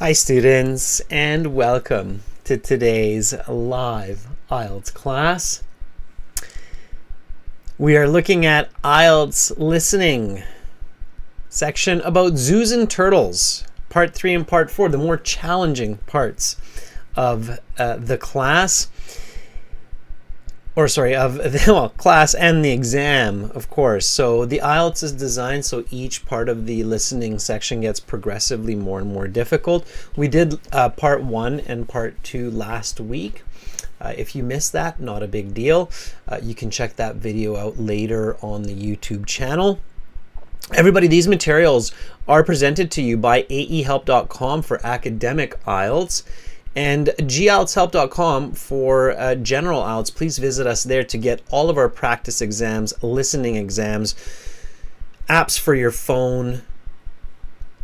Hi students, and welcome to today's live IELTS class. We are looking at IELTS listening section about zoos and turtles, part 3 and part 4, the more challenging parts of the class. Of the class and the exam, of course. So the IELTS is designed so each part of the listening section gets progressively more and more difficult. We did part 1 and part 2 last week. If you missed that, not a big deal. You can check that video out later on the YouTube channel. Everybody, these materials are presented to you by aehelp.com for academic IELTS. And gieltshelp.com for general IELTS. Please visit us there to get all of our practice exams, listening exams, apps for your phone,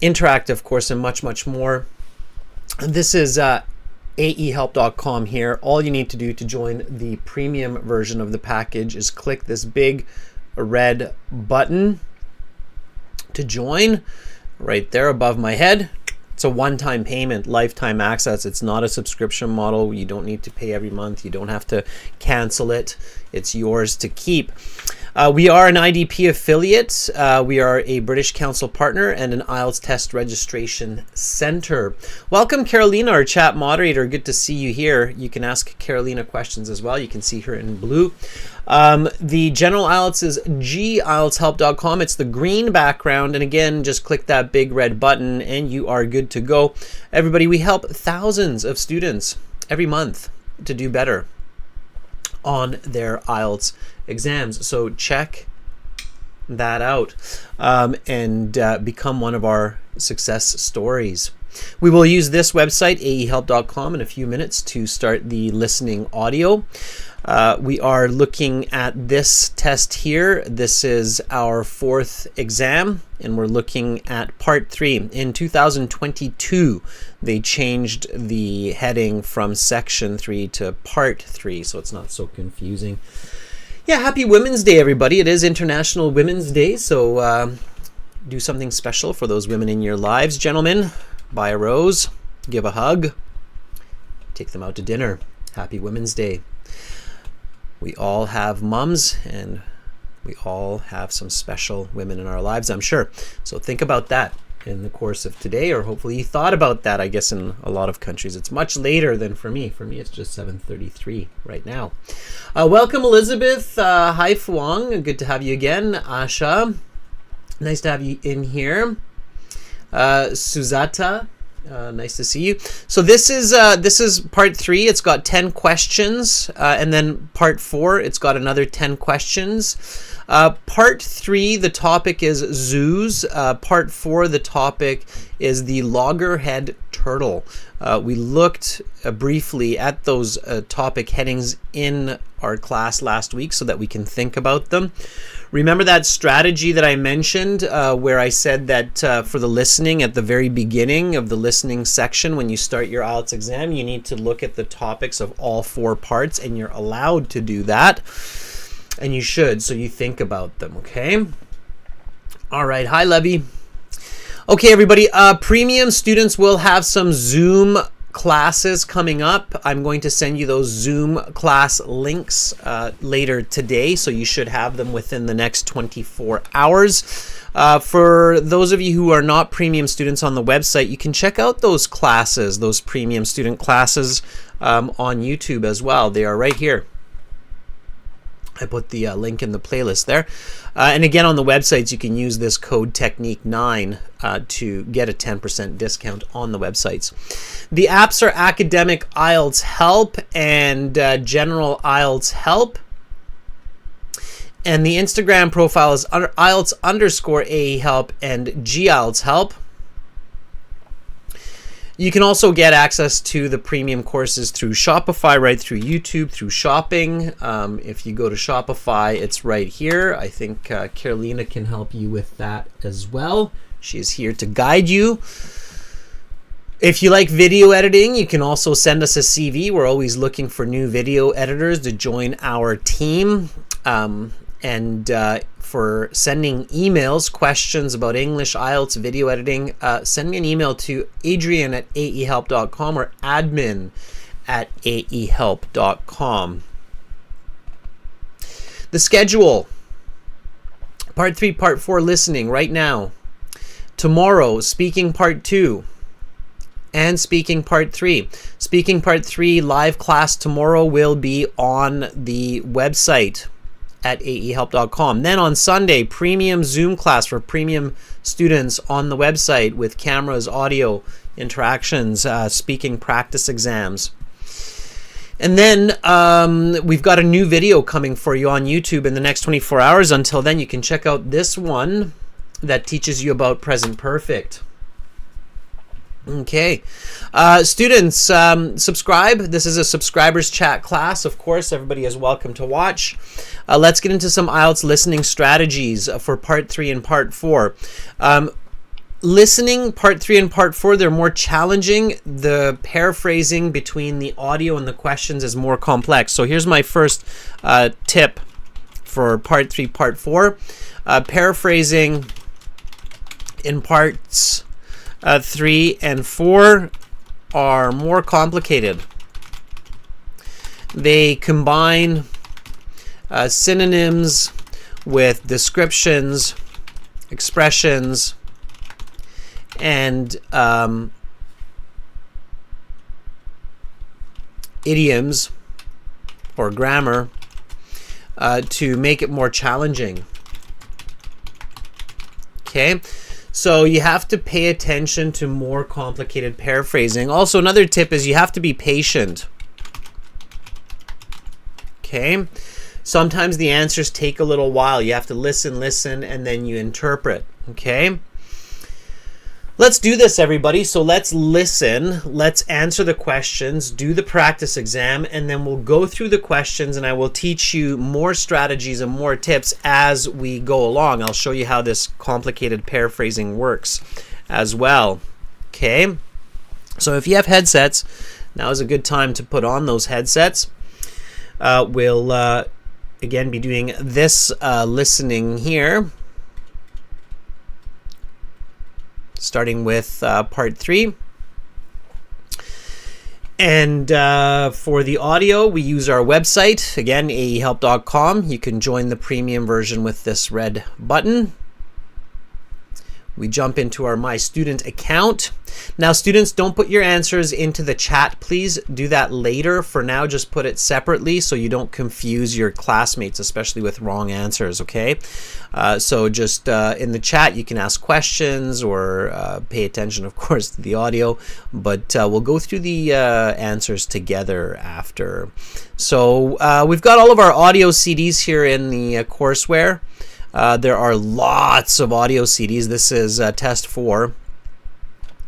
interactive course, and much, much more. This is aehelp.com here. All you need to do to join the premium version of the package is click this big red button to join right there above my head. It's a one-time payment, lifetime access. It's not a subscription model. You don't need to pay every month. You don't have to cancel it. It's yours to keep. We are an IDP affiliate. We are a British Council partner and an IELTS test registration center. Welcome, Carolina, our chat moderator. Good to see you here. You can ask Carolina questions as well. You can see her in blue. The general IELTS is gieltshelp.com. It's the green background. And again, just click that big red button and you are good to go. Everybody, we help thousands of students every month to do better on their IELTS exams. So check that out and become one of our success stories. We will use this website, aehelp.com, in a few minutes to start the listening audio. We are looking at this test here. This is our 4th exam, and we're looking at part 3. In 2022, they changed the heading from section 3 to part 3, so it's not so confusing. Yeah, happy Women's Day, everybody. It is International Women's Day, so do something special for those women in your lives. Gentlemen, buy a rose, give a hug, take them out to dinner. Happy Women's Day. We all have mums, and we all have some special women in our lives, I'm sure. So think about that in the course of today, or hopefully you thought about that. I guess in a lot of countries it's much later than for me. For me, it's just 7:33 right now. Welcome, Elizabeth. Hi, Fuang. Good to have you again. Asha, nice to have you in here. Suzata, nice to see you. So this is part 3. It's got 10 questions, and then part 4, it's got another 10 questions. Part 3, the topic is zoos. Part 4, the topic is the loggerhead turtle. We looked briefly at those topic headings in our class last week so that we can think about them. Remember that strategy that I mentioned where I said that for the listening at the very beginning of the listening section, when you start your IELTS exam, you need to look at the topics of all 4 parts, and you're allowed to do that. And you should, so you think about them, okay? All right, hi, Levy. Okay, everybody, premium students will have some Zoom classes coming up. I'm going to send you those Zoom class links later today, so you should have them within the next 24 hours. For those of you who are not premium students on the website, you can check out those classes, those premium student classes on YouTube as well. They are right here. I put the link in the playlist there. And again, on the websites, you can use this code Technique9 to get a 10% discount on the websites. The apps are Academic IELTS Help and General IELTS Help. And the Instagram profile is IELTS_AEhelp and GIELTS Help. You can also get access to the premium courses through Shopify, right through YouTube, through shopping. If you go to Shopify, it's right here. I think Carolina can help you with that as well. She's here to guide you. If you like video editing, you can also send us a CV. We're always looking for new video editors to join our team. And for sending emails, questions about English, IELTS, video editing, send me an email to adrian@aehelp.com or admin@aehelp.com. The schedule. Part 3, Part 4 listening right now. Tomorrow, speaking Part 2 and speaking Part 3. Speaking Part 3 live class tomorrow will be on the website at aehelp.com. Then on Sunday, premium Zoom class for premium students on the website with cameras, audio, interactions, speaking practice exams. And then we've got a new video coming for you on YouTube in the next 24 hours. Until then, you can check out this one that teaches you about present perfect. Okay. Students, subscribe. This is a subscribers chat class. Of course, everybody is welcome to watch. Let's get into some IELTS listening strategies for Part 3 and Part 4. Listening, Part 3 and Part 4, they're more challenging. The paraphrasing between the audio and the questions is more complex. So here's my first tip for Part 3, Part 4. Paraphrasing in Parts 3 and 4 are more complicated. They combine synonyms with descriptions, expressions, and idioms or grammar to make it more challenging. Okay, so you have to pay attention to more complicated paraphrasing. Also, another tip is you have to be patient. Okay, sometimes the answers take a little while. You have to listen, and then you interpret. Okay. Let's do this, everybody. So let's listen, let's answer the questions, do the practice exam, and then we'll go through the questions and I will teach you more strategies and more tips as we go along. I'll show you how this complicated paraphrasing works as well. Okay, so if you have headsets, now is a good time to put on those headsets. We'll again be doing this listening here, starting with Part 3. And for the audio, we use our website, again, aehelp.com. You can join the premium version with this red button. We jump into our My Student account. Now, students, don't put your answers into the chat. Please do that later. For now, just put it separately so you don't confuse your classmates, especially with wrong answers, okay? So just in the chat, you can ask questions or pay attention, of course, to the audio. But we'll go through the answers together after. So we've got all of our audio CDs here in the Courseware. There are lots of audio CDs. This is test 4,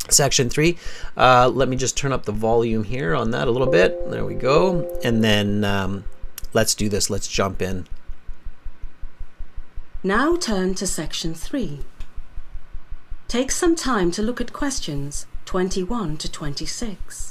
section 3. Let me just turn up the volume here on that a little bit. There we go. And then let's do this. Let's jump in. Now turn to section 3. Take some time to look at questions 21 to 26.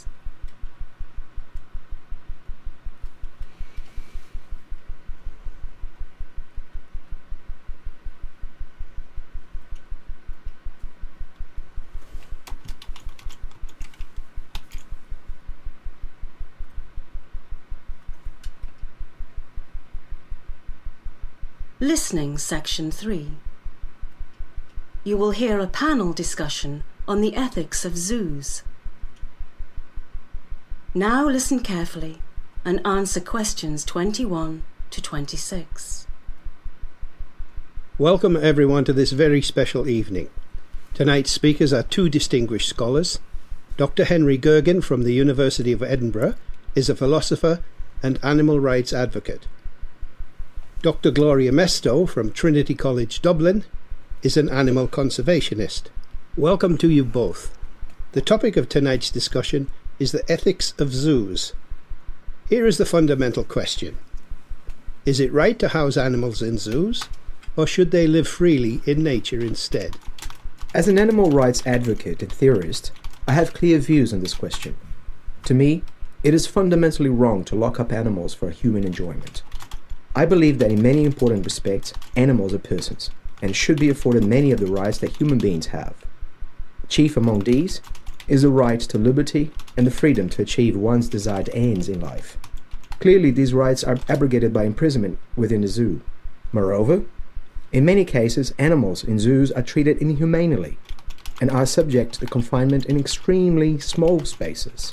Listening, Section 3. You will hear a panel discussion on the ethics of zoos. Now listen carefully and answer questions 21 to 26. Welcome everyone to this very special evening. Tonight's speakers are two distinguished scholars. Dr. Henry Gergen from the University of Edinburgh is a philosopher and animal rights advocate. Dr. Gloria Mesto from Trinity College Dublin is an animal conservationist. Welcome to you both. The topic of tonight's discussion is the ethics of zoos. Here is the fundamental question. Is it right to house animals in zoos, or should they live freely in nature instead? As an animal rights advocate and theorist, I have clear views on this question. To me, it is fundamentally wrong to lock up animals for human enjoyment. I believe that in many important respects, animals are persons and should be afforded many of the rights that human beings have. Chief among these is the right to liberty and the freedom to achieve one's desired ends in life. Clearly, these rights are abrogated by imprisonment within the zoo. Moreover, in many cases, animals in zoos are treated inhumanely and are subject to confinement in extremely small spaces.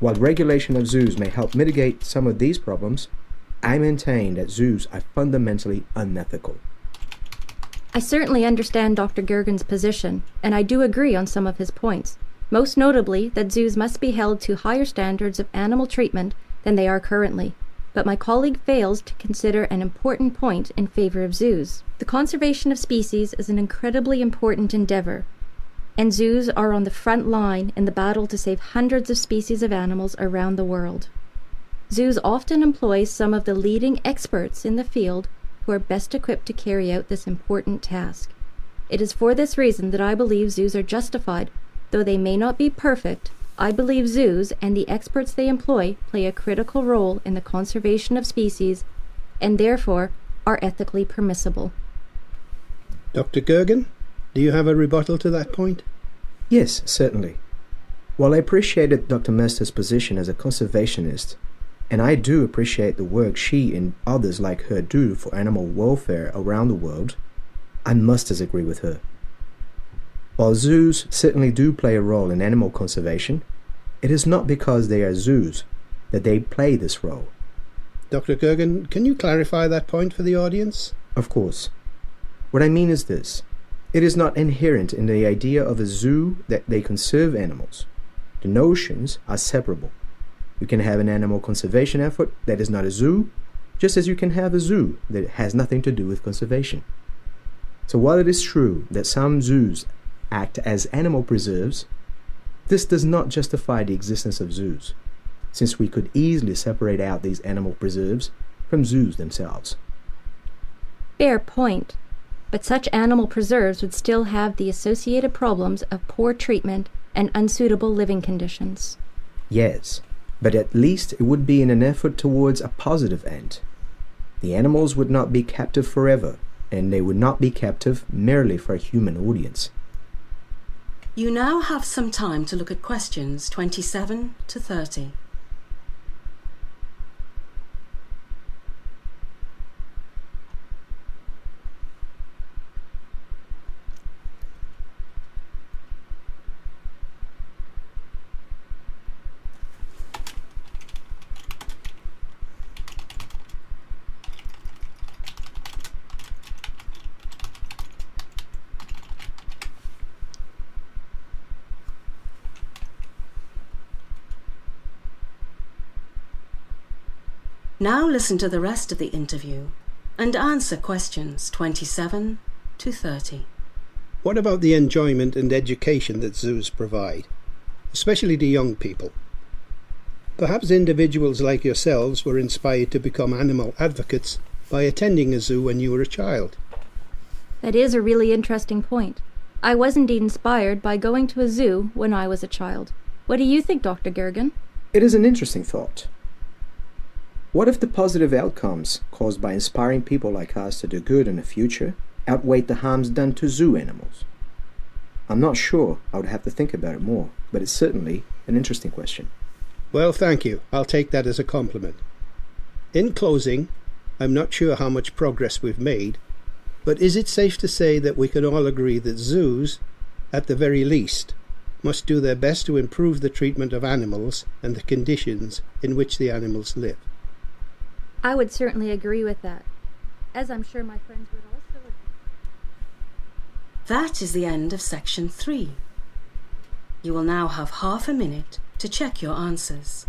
While regulation of zoos may help mitigate some of these problems, I maintain that zoos are fundamentally unethical. I certainly understand Dr. Gergen's position, and I do agree on some of his points, most notably that zoos must be held to higher standards of animal treatment than they are currently. But my colleague fails to consider an important point in favor of zoos. The conservation of species is an incredibly important endeavor, and zoos are on the front line in the battle to save hundreds of species of animals around the world. Zoos often employ some of the leading experts in the field who are best equipped to carry out this important task. It is for this reason that I believe zoos are justified. Though they may not be perfect, I believe zoos and the experts they employ play a critical role in the conservation of species and therefore are ethically permissible. Dr. Gergen, do you have a rebuttal to that point? Yes, certainly. While I appreciated Dr. Mester's position as a conservationist, and I do appreciate the work she and others like her do for animal welfare around the world, I must disagree with her. While zoos certainly do play a role in animal conservation, it is not because they are zoos that they play this role. Dr. Gergen, can you clarify that point for the audience? Of course. What I mean is this. It is not inherent in the idea of a zoo that they conserve animals. The notions are separable. You can have an animal conservation effort that is not a zoo, just as you can have a zoo that has nothing to do with conservation. So while it is true that some zoos act as animal preserves, this does not justify the existence of zoos, since we could easily separate out these animal preserves from zoos themselves. Fair point, but such animal preserves would still have the associated problems of poor treatment and unsuitable living conditions. Yes, but at least it would be in an effort towards a positive end. The animals would not be captive forever, and they would not be captive merely for a human audience. You now have some time to look at questions 27 to 30. Now listen to the rest of the interview and answer questions 27 to 30. What about the enjoyment and education that zoos provide, especially to young people? Perhaps individuals like yourselves were inspired to become animal advocates by attending a zoo when you were a child. That is a really interesting point. I was indeed inspired by going to a zoo when I was a child. What do you think, Dr. Gergen? It is an interesting thought. What if the positive outcomes caused by inspiring people like us to do good in the future outweigh the harms done to zoo animals? I'm not sure. I would have to think about it more, but it's certainly an interesting question. Well, thank you. I'll take that as a compliment. In closing, I'm not sure how much progress we've made, but is it safe to say that we can all agree that zoos, at the very least, must do their best to improve the treatment of animals and the conditions in which the animals live? I would certainly agree with that, as I'm sure my friends would also agree. That is the end of section 3. You will now have half a minute to check your answers.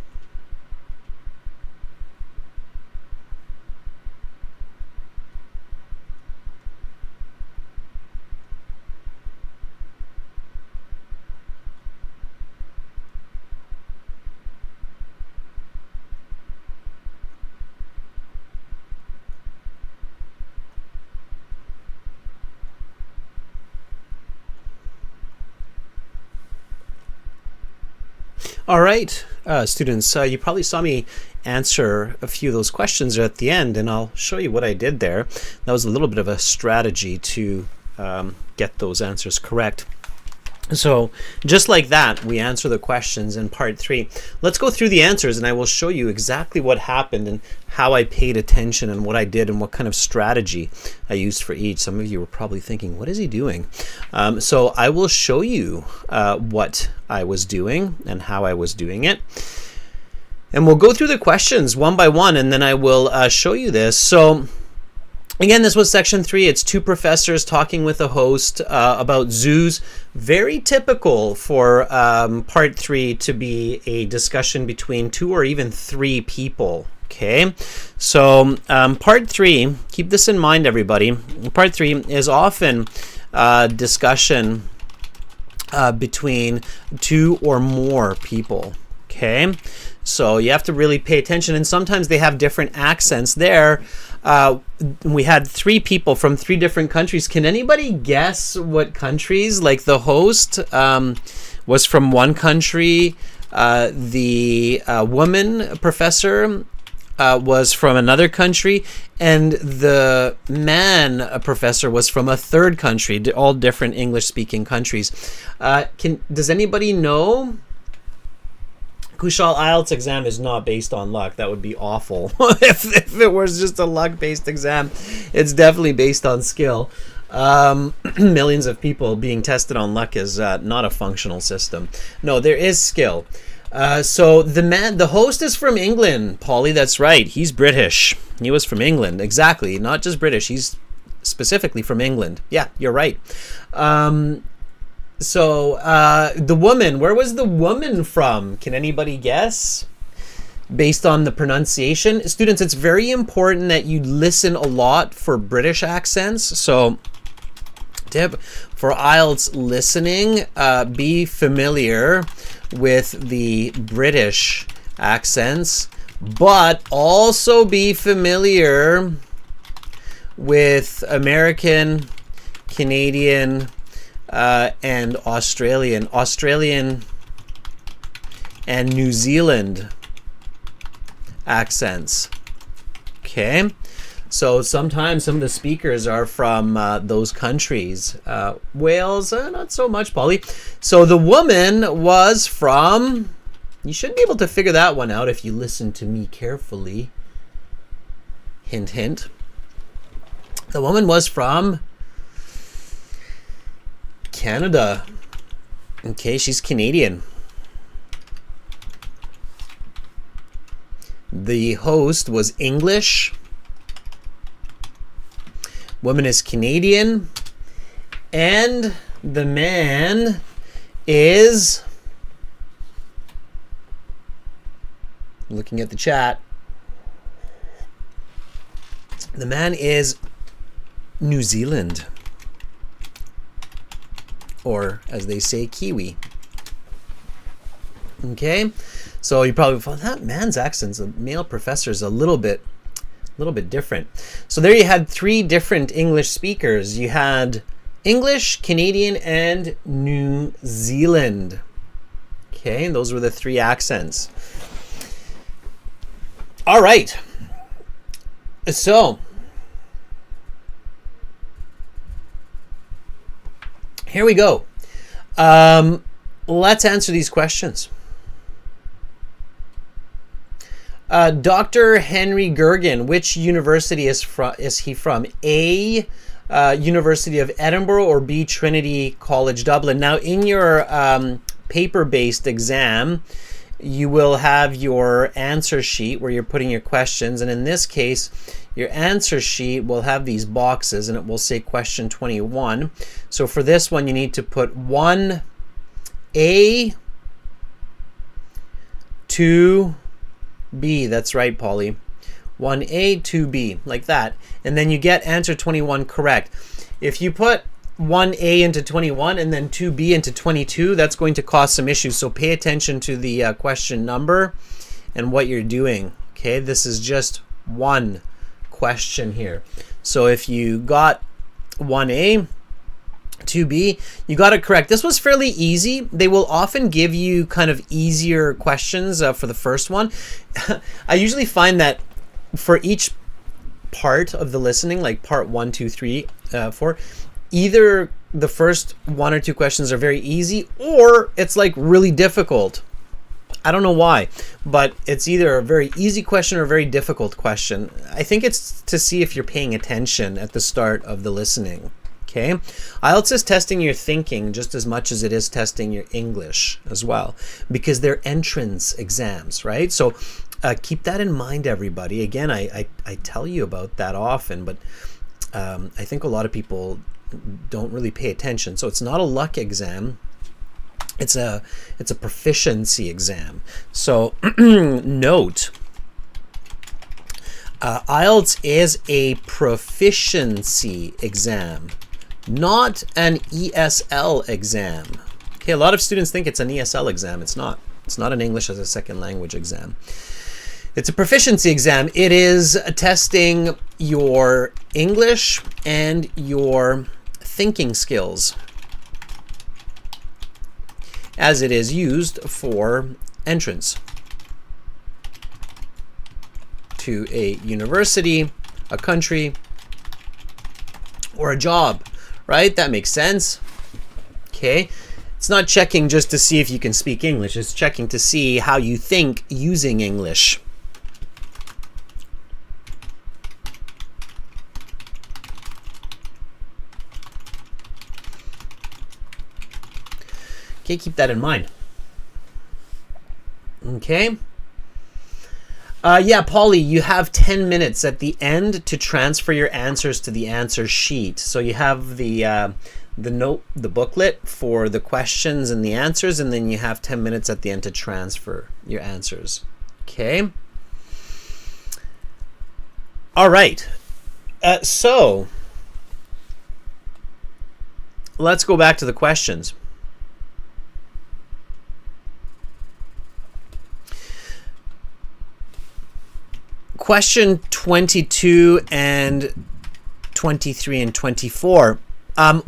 All right, students, you probably saw me answer a few of those questions at the end, and I'll show you what I did there. That was a little bit of a strategy to get those answers correct. So just like that, we answer the questions in part 3. Let's go through the answers, and I will show you exactly what happened and how I paid attention and what I did and what kind of strategy I used for each. Some of you were probably thinking, what is he doing? So I will show you what I was doing and how I was doing it. And we'll go through the questions one by one, and then I will show you this. So again, this was section 3. It's 2 professors talking with a host about zoos. Very typical for part 3 to be a discussion between 2 or even 3 people. Okay, so part 3, keep this in mind, everybody. Part 3 is often discussion between 2 or more people. Okay, so you have to really pay attention, and sometimes they have different accents there. We had 3 people from 3 different countries. Can anybody guess what countries? Like the host was from one country, the woman professor was from another country, and the man professor was from a 3rd country, all different English-speaking countries. Does anybody know? Kushal, IELTS exam is not based on luck. That would be awful. if it was just a luck-based exam. It's definitely based on skill. Millions of people being tested on luck is not a functional system. No, there is skill. So the host is from England, Polly. That's right. He's British. He was from England. Exactly. Not just British. He's specifically from England. Yeah, you're right. So the woman, where was the woman from? Can anybody guess? Based on the pronunciation. Students, it's very important that you listen a lot for British accents. So tip for IELTS listening, be familiar with the British accents, but also be familiar with American, Canadian, and Australian and New Zealand accents. Okay, so sometimes some of the speakers are from those countries. Wales, not so much, Polly. So the woman was from, you should be able to figure that one out if you listen to me carefully. Hint, hint. The woman was from Canada. Okay, she's Canadian. The host was English. Woman is Canadian. And the man is, looking at the chat, the man is New Zealand. Or, as they say, Kiwi. Okay, so you probably thought that man's accent's a male professor is a little bit different. So there you had 3 different English speakers. You had English, Canadian, and New Zealand. Okay, and those were the 3 accents. All right. So here we go. Let's answer these questions. Dr. Henry Gergen, which university is he from? A, University of Edinburgh, or B, Trinity College Dublin. Now, in your paper-based exam, you will have your answer sheet where you're putting your questions, and in this case, your answer sheet will have these boxes, and it will say question 21. So for this one, you need to put 1A, 2B. That's right, Polly. 1A, 2B, like that. And then you get answer 21 correct. If you put 1A into 21 and then 2B into 22, that's going to cause some issues. So pay attention to the question number and what you're doing. Okay, this is just one question here. So if you got 1A, 2B, you got it correct. This was fairly easy. They will often give you kind of easier questions for the first one. I usually find that for each part of the listening, like part 1, 2, 3, 4, either the first 1 or 2 questions are very easy, or it's like really difficult. I don't know why, but it's either a very easy question or a very difficult question. I think it's to see if you're paying attention at the start of the listening. Okay, IELTS is testing your thinking just as much as it is testing your English as well, because they're entrance exams, right? So keep that in mind, everybody. Again, I tell you about that often, but I think a lot of people don't really pay attention. So it's not a luck exam. It's a proficiency exam. So note, IELTS is a proficiency exam, not an ESL exam. Okay, a lot of students think it's an ESL exam. It's not. It's not an English as a second language exam. It's a proficiency exam. It is testing your English and your thinking skills, as it is used for entrance to a university, a country, or a job, right? That makes sense. Okay. It's not checking just to see if you can speak English. It's checking to see how you think using English. Okay, keep that in mind. Okay. Yeah, Polly, you have 10 minutes at the end to transfer your answers to the answer sheet. So you have the note, the booklet for the questions and the answers, and then you have 10 minutes at the end to transfer your answers. Okay. All right. So let's go back to the questions. Question 22 and 23 and 24.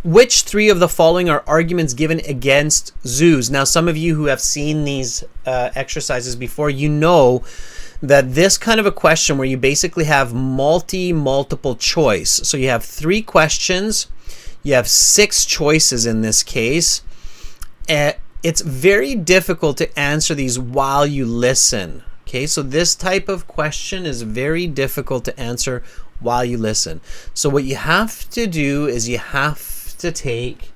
Which 3 of the following are arguments given against zoos? Now, some of you who have seen these exercises before, you know that this kind of a question where you basically have multiple choice. So you have 3 questions, you have 6 choices in this case. It's very difficult to answer these while you listen. Okay, so this type of question is very difficult to answer while you listen. So what you have to do is you have to take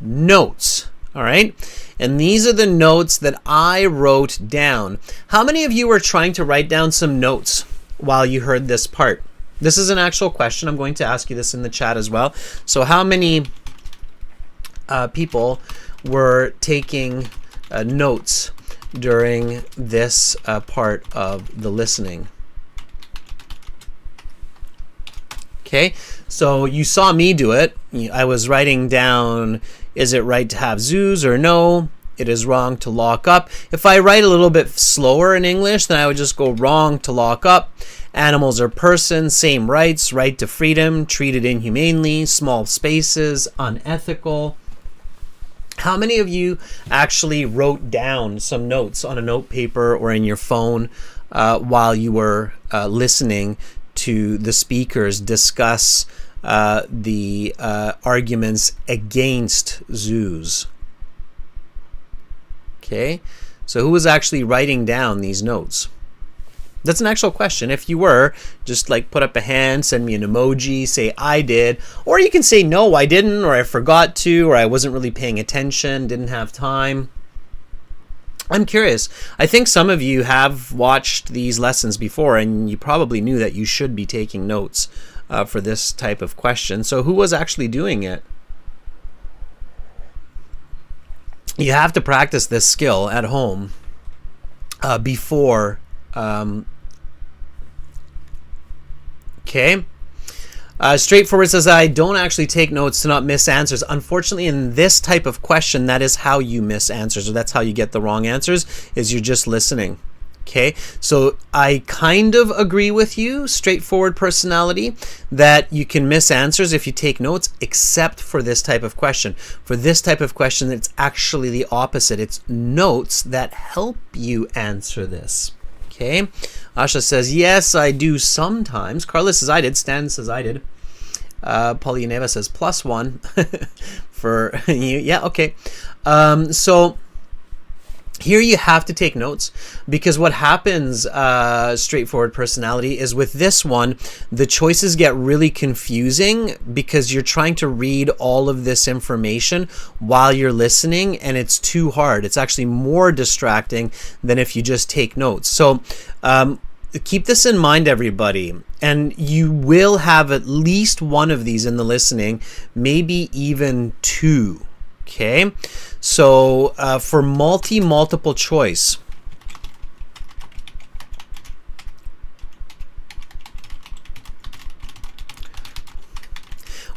notes. All right, and these are the notes that I wrote down. How many of you were trying to write down some notes while you heard this part? This is an actual question. I'm going to ask you this in the chat as well. So how many people were taking notes during this part of the listening? Okay, so you saw me do it. I was writing down, is it right to have zoos or no? It is wrong to lock up. If I write a little bit slower in English, then I would just go wrong to lock up. Animals are persons, same rights, right to freedom, treated inhumanely, small spaces, unethical. How many of you actually wrote down some notes on a note paper or in your phone while you were listening to the speakers discuss the arguments against zoos? Okay, so who was actually writing down these notes? That's an actual question. If you were, just like put up a hand, send me an emoji, say I did, or you can say no, I didn't, or I forgot to, or I wasn't really paying attention, didn't have time. I'm curious. I think some of you have watched these lessons before, and you probably knew that you should be taking notes for this type of question. So who was actually doing it? You have to practice this skill at home before. Okay. Straightforward says, I don't actually take notes to not miss answers. Unfortunately, in this type of question, that is how you miss answers, or that's how you get the wrong answers, is you're just listening. Okay, so I kind of agree with you, straightforward personality, that you can miss answers if you take notes, except for this type of question. For this type of question, it's actually the opposite. It's notes that help you answer this. Okay, Asha says, yes, I do sometimes. Carlos says, I did. Stan says, I did. Polyneva says, +1 for you. Yeah, okay. So here you have to take notes, because what happens, straightforward personality, is with this one, the choices get really confusing because you're trying to read all of this information while you're listening, and it's too hard. It's actually more distracting than if you just take notes. So keep this in mind, everybody, and you will have at least one of these in the listening, maybe even two. Okay, so for multiple choice,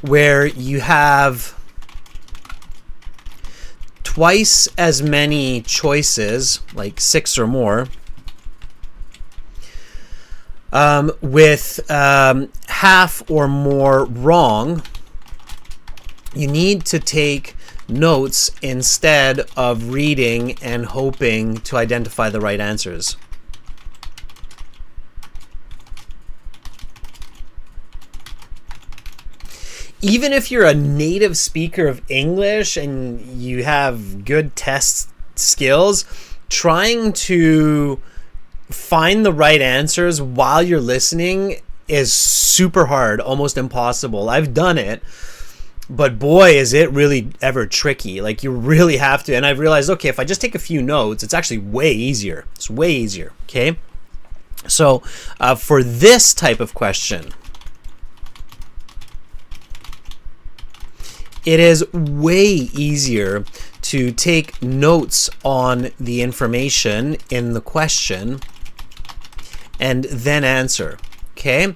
where you have twice as many choices, like 6 or more, with half or more wrong, you need to take notes instead of reading and hoping to identify the right answers. Even if you're a native speaker of English and you have good test skills, trying to find the right answers while you're listening is super hard, almost impossible. I've done it, but boy, is it really ever tricky. Like, you really have to. And I've realized, okay, if I just take a few notes, it's actually way easier. It's way easier. Okay. So for this type of question, it is way easier to take notes on the information in the question and then answer. Okay.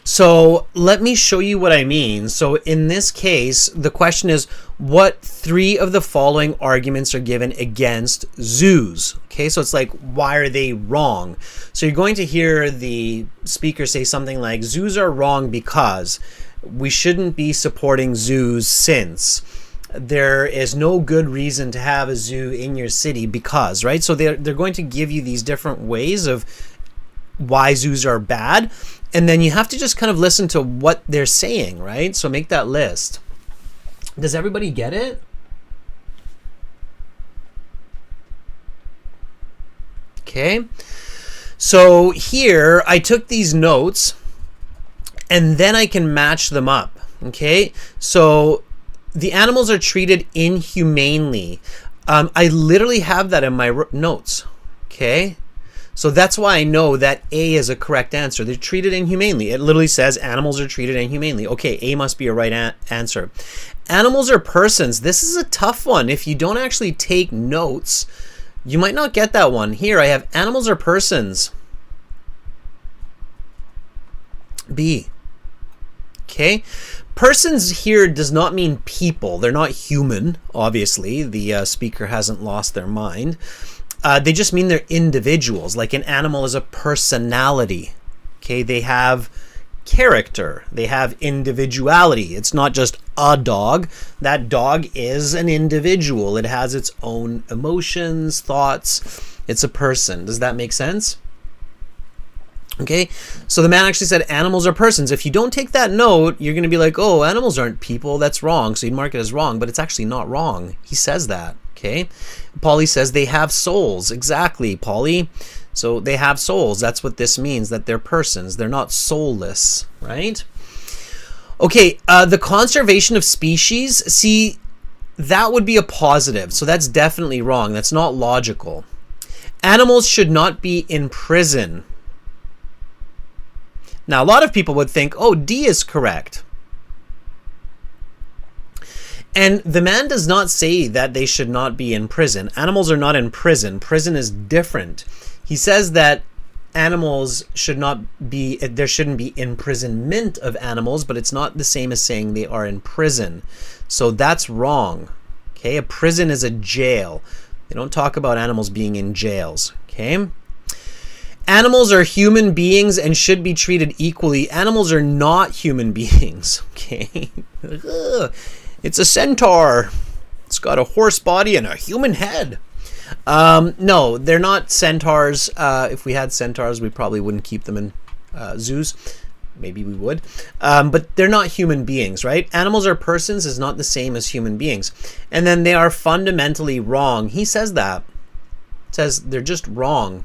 So let me show you what I mean. So in this case, the question is, what 3 of the following arguments are given against zoos? Okay, so it's like, why are they wrong? So you're going to hear the speaker say something like, zoos are wrong because we shouldn't be supporting zoos since there is no good reason to have a zoo in your city because, right? So they're going to give you these different ways of why zoos are bad. And then you have to just kind of listen to what they're saying, right? So make that list. Does everybody get it? Okay. So here I took these notes and then I can match them up. Okay. So the animals are treated inhumanely. I literally have that in my notes. Okay. So that's why I know that A is a correct answer. They're treated inhumanely. It literally says animals are treated inhumanely. Okay, A must be a right answer. Animals are persons. This is a tough one. If you don't actually take notes, you might not get that one. Here I have animals are persons. B. Okay. Persons here does not mean people. They're not human, obviously. The speaker hasn't lost their mind. They just mean they're individuals. Like an animal is a personality. Okay, they have character. They have individuality. It's not just a dog. That dog is an individual. It has its own emotions, thoughts. It's a person. Does that make sense? Okay, so the man actually said animals are persons. If you don't take that note, you're going to be like, oh, animals aren't people. That's wrong. So you'd mark it as wrong, but it's actually not wrong. He says that. Okay, Polly says they have souls. Exactly, Polly. So they have souls. That's what this means, that they're persons. They're not soulless, right? Okay, the conservation of species, see, that would be a positive. So that's definitely wrong. That's not logical. Animals should not be in prison. Now, a lot of people would think, oh, D is correct. And the man does not say that they should not be in prison. Animals are not in prison. Prison is different. He says that animals should not be, there shouldn't be imprisonment of animals, but it's not the same as saying they are in prison. So that's wrong. Okay, a prison is a jail. They don't talk about animals being in jails. Okay. Animals are human beings and should be treated equally. Animals are not human beings. Okay. It's a centaur. It's got a horse body and a human head. No, they're not centaurs. If we had centaurs, we probably wouldn't keep them in zoos. Maybe we would. But they're not human beings, right? Animals are persons is not the same as human beings. And then they are fundamentally wrong. He says that. It says they're just wrong.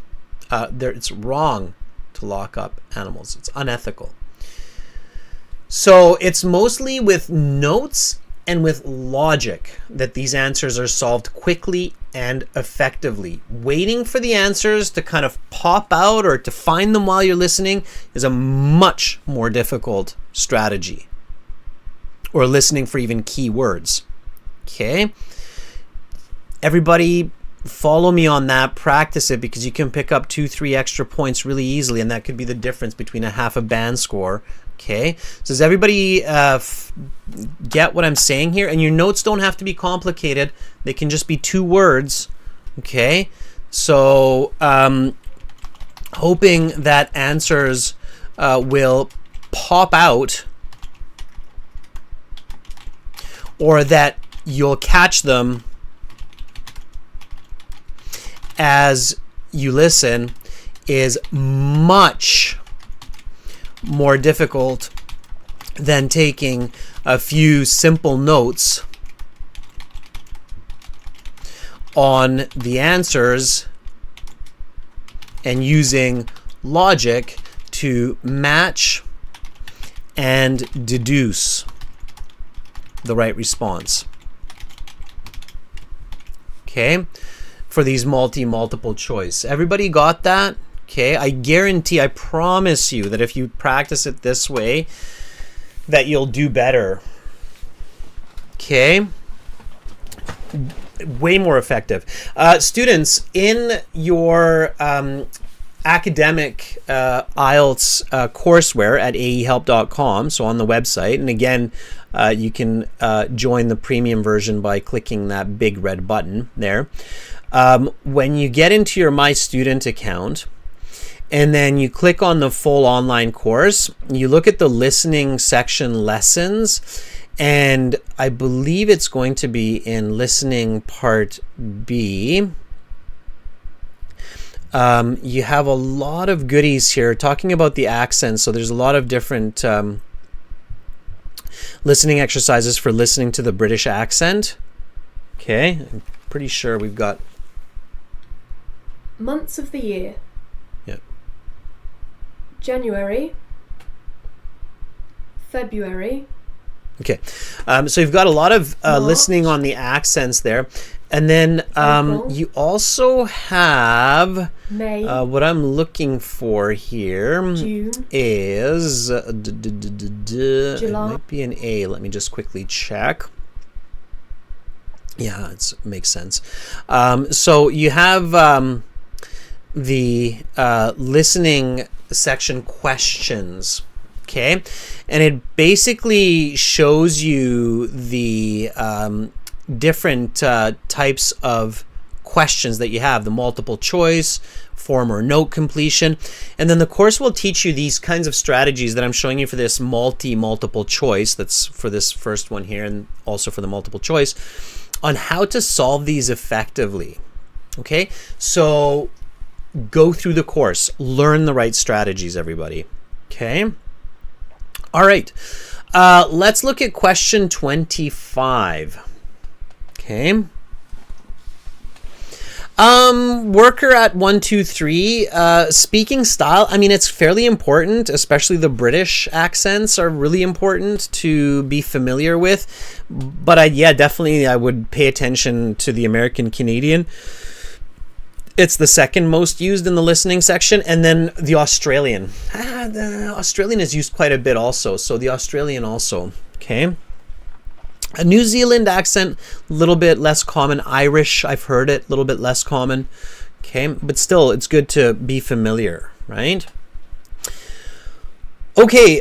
It's wrong to lock up animals. It's unethical. So it's mostly with notes and with logic that these answers are solved quickly and effectively. Waiting for the answers to kind of pop out or to find them while you're listening is a much more difficult strategy. Or listening for even key words. Okay? Everybody follow me on that. Practice it, because you can pick up 2-3 extra points really easily, and that could be the difference between a half a band score. Okay, so does everybody get what I'm saying here? And your notes don't have to be complicated. They can just be 2 words. Okay, so hoping that answers will pop out, or that you'll catch them as you listen is much more difficult than taking a few simple notes on the answers and using logic to match and deduce the right response. Okay, for these multiple choice. Everybody got that? Okay, I guarantee, I promise you that if you practice it this way, that you'll do better. Okay, way more effective. Students, in your academic IELTS courseware at aehelp.com, so on the website, and again, you can join the premium version by clicking that big red button there. When you get into your My Student account, and then you click on the full online course, you look at the listening section lessons, and I believe it's going to be in listening part B. You have a lot of goodies here talking about the accent. So there's a lot of different listening exercises for listening to the British accent. Okay, I'm pretty sure we've got months of the year. Yep. January, February. Okay, so you've got a lot of listening on the accents there. And then you also have May, what I'm looking for here June, is July. It might be an A. Let me just quickly check. Yeah, it makes sense. So you have the listening section questions. Okay, and it basically shows you the different types of questions that you have, the multiple choice, form or note completion, and then the course will teach you these kinds of strategies that I'm showing you for this multiple choice, that's for this first one here, and also for the multiple choice, on how to solve these effectively. Okay, so go through the course, learn the right strategies, everybody. Okay, all right, let's look at question 25. Okay. Worker at 1, 2, 3. Speaking style. I mean, it's fairly important, especially the British accents are really important to be familiar with. But definitely I would pay attention to the American Canadian. It's the second most used in the listening section, and then the Australian. The Australian is used quite a bit also, so the Australian also. Okay. A New Zealand accent, a little bit less common. Irish, I've heard it, a little bit less common. Okay, but still, it's good to be familiar, right? Okay,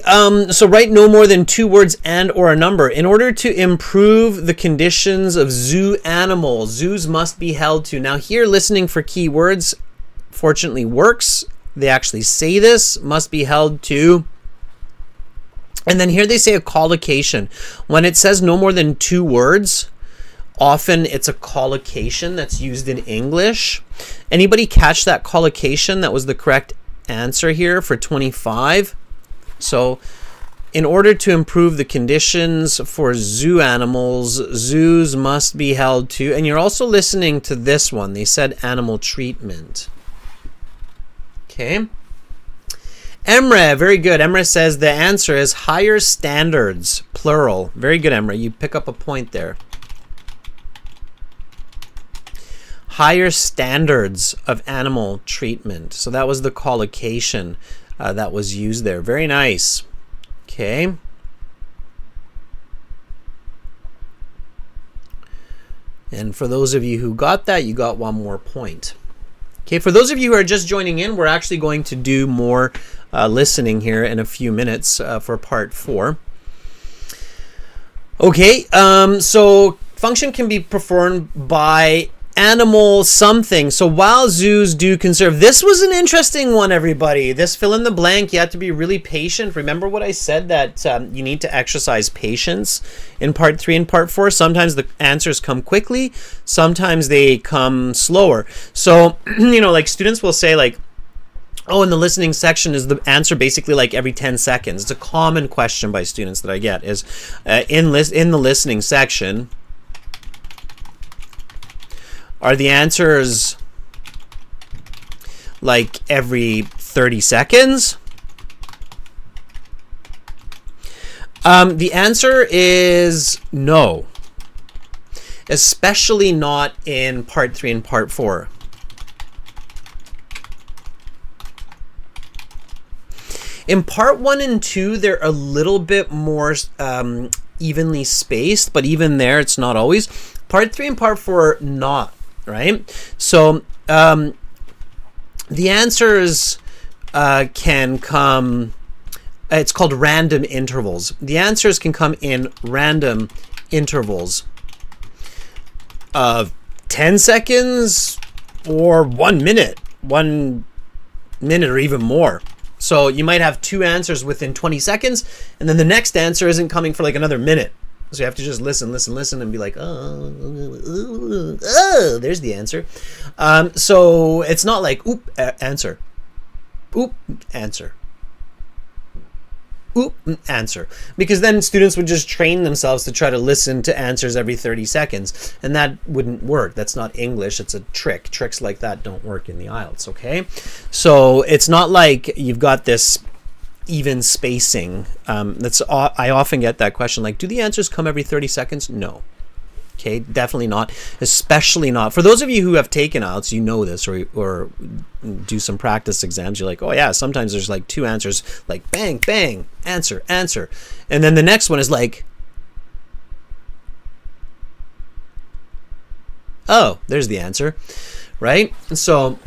so write no more than 2 words and or a number. In order to improve the conditions of zoo animals, zoos must be held to. Now here, listening for keywords, fortunately works. They actually say this, must be held to. And then here they say a collocation. When it says no more than 2 words, often it's a collocation that's used in English. Anybody catch that collocation? That was the correct answer here for 25. So in order to improve the conditions for zoo animals, zoos must be held to, and you're also listening to this one. They said animal treatment. Okay. Emre, very good. Emre says the answer is higher standards, plural. Very good, Emre. You pick up a point there. Higher standards of animal treatment. So that was the collocation that was used there. Very nice. Okay. And for those of you who got that, you got 1 more point. Okay, for those of you who are just joining in, we're actually going to do more listening here in a few minutes for part 4. Okay, so function can be performed by animal something. So while zoos do conserve, this was an interesting one, everybody. This fill in the blank, you have to be really patient. Remember what I said, that you need to exercise patience in part 3 and part 4. Sometimes the answers come quickly, sometimes they come slower. So, like students will say like, oh, in the listening section is the answer basically like every 10 seconds. It's a common question by students that I get is in the listening section, are the answers like every 30 seconds? The answer is no. Especially not in part 3 and part 4. In part 1 and 2, they're a little bit more evenly spaced, but even there, it's not always. Part 3 and part 4, not. Right? So the answers can come, it's called random intervals. The answers can come in random intervals of 10 seconds or 1 minute, 1 minute or even more. So you might have 2 answers within 20 seconds, and then the next answer isn't coming for like another minute. So you have to just listen, and be like, oh, there's the answer. So it's not like, oop, answer. Oop, answer. Oop, answer. Because then students would just train themselves to try to listen to answers every 30 seconds. And that wouldn't work. That's not English. It's a trick. Tricks like that don't work in the IELTS, okay? So it's not like you've got this even spacing. I often get that question, like, do the answers come every 30 seconds? No. Okay, definitely not. Especially not. For those of you who have taken IELTS, you know this, or do some practice exams, you're like, oh yeah, sometimes there's like 2 answers, like bang, bang, answer, answer. And then the next one is like, oh, there's the answer, right? So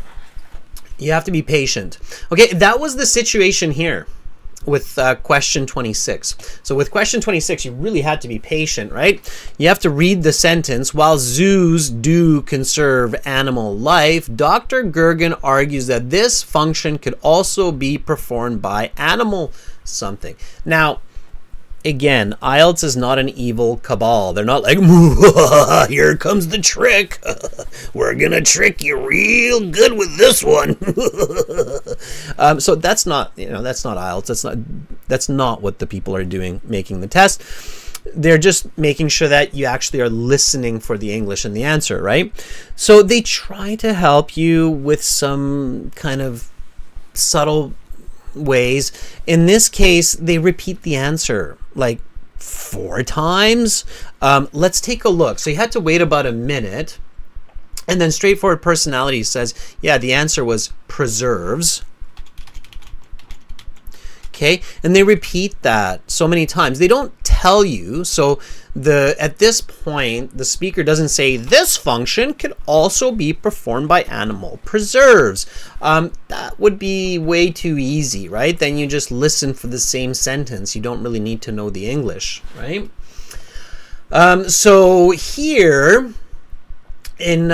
you have to be patient. Okay, that was the situation here with question 26. So with question 26, you really had to be patient, right? You have to read the sentence. While zoos do conserve animal life, Dr. Gergen argues that this function could also be performed by animal something. Now, again, IELTS is not an evil cabal. They're not like, here comes the trick. We're gonna trick you real good with this one. So that's not, that's not IELTS. That's not what the people are doing making the test. They're just making sure that you actually are listening for the English and the answer, right? So they try to help you with some kind of subtle ways. In this case, they repeat the answer like 4 times. Let's take a look. So you had to wait about a minute, and then Straightforward Personality says, yeah, the answer was preserves. Okay, and they repeat that so many times. They don't tell you. So at this point, the speaker doesn't say this function could also be performed by animal preserves. That would be way too easy, right? Then you just listen for the same sentence. You don't really need to know the English, right? So here in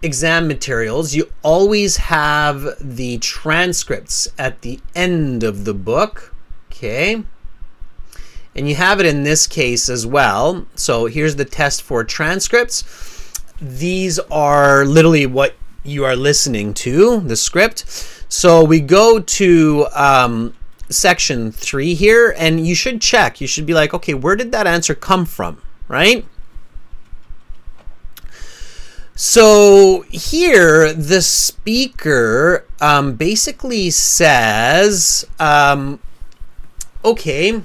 exam materials, you always have the transcripts at the end of the book, okay? And you have it in this case as well. So here's the test for transcripts. These are literally what you are listening to, the script. So we go to section 3 here, and you should check. You should be like, okay, where did that answer come from, right? So here, the speaker basically says, okay,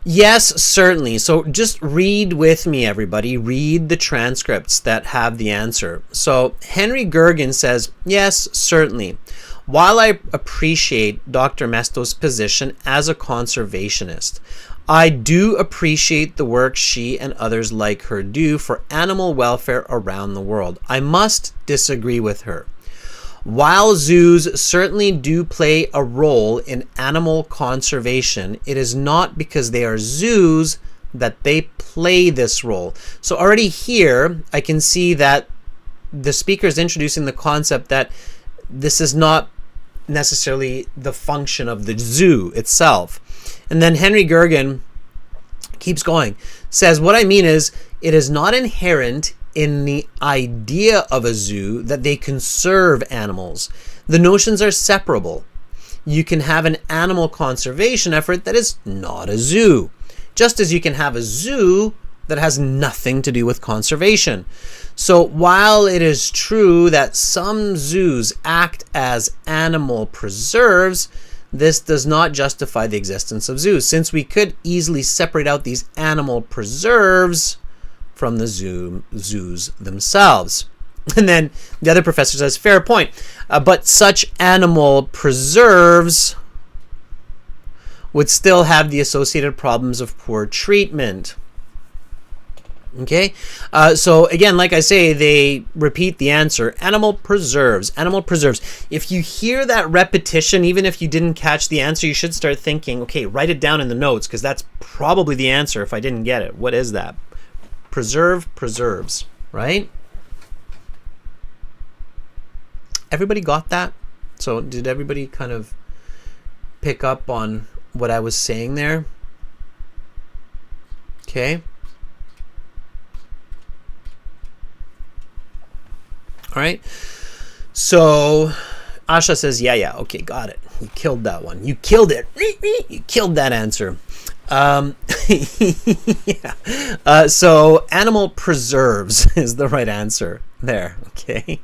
yes, certainly. So just read with me, everybody. Read the transcripts that have the answer. So Henry Gergen says, yes, certainly. While I appreciate Dr. Mesto's position as a conservationist, I do appreciate the work she and others like her do for animal welfare around the world. I must disagree with her. While zoos certainly do play a role in animal conservation, it is not because they are zoos that they play this role. So already here, I can see that the speaker is introducing the concept that this is not necessarily the function of the zoo itself. And then Henry Gergen keeps going, says, what I mean is, it is not inherent in the idea of a zoo that they conserve animals. The notions are separable. You can have an animal conservation effort that is not a zoo, just as you can have a zoo that has nothing to do with conservation. So while it is true that some zoos act as animal preserves, this does not justify the existence of zoos, since we could easily separate out these animal preserves from the zoos themselves. And then the other professor says, fair point, but such animal preserves would still have the associated problems of poor treatment. Okay, so again, like I say, they repeat the answer. Animal preserves, animal preserves. If you hear that repetition, even if you didn't catch the answer, you should start thinking, okay, write it down in the notes, because that's probably the answer if I didn't get it. What is that? Preserve, preserves, right? Everybody got that? So did everybody kind of pick up on what I was saying there? Okay. All right, so Asha says, yeah, okay, got it. You killed that one. You killed it. You killed that answer. Yeah. So animal preserves is the right answer there, okay?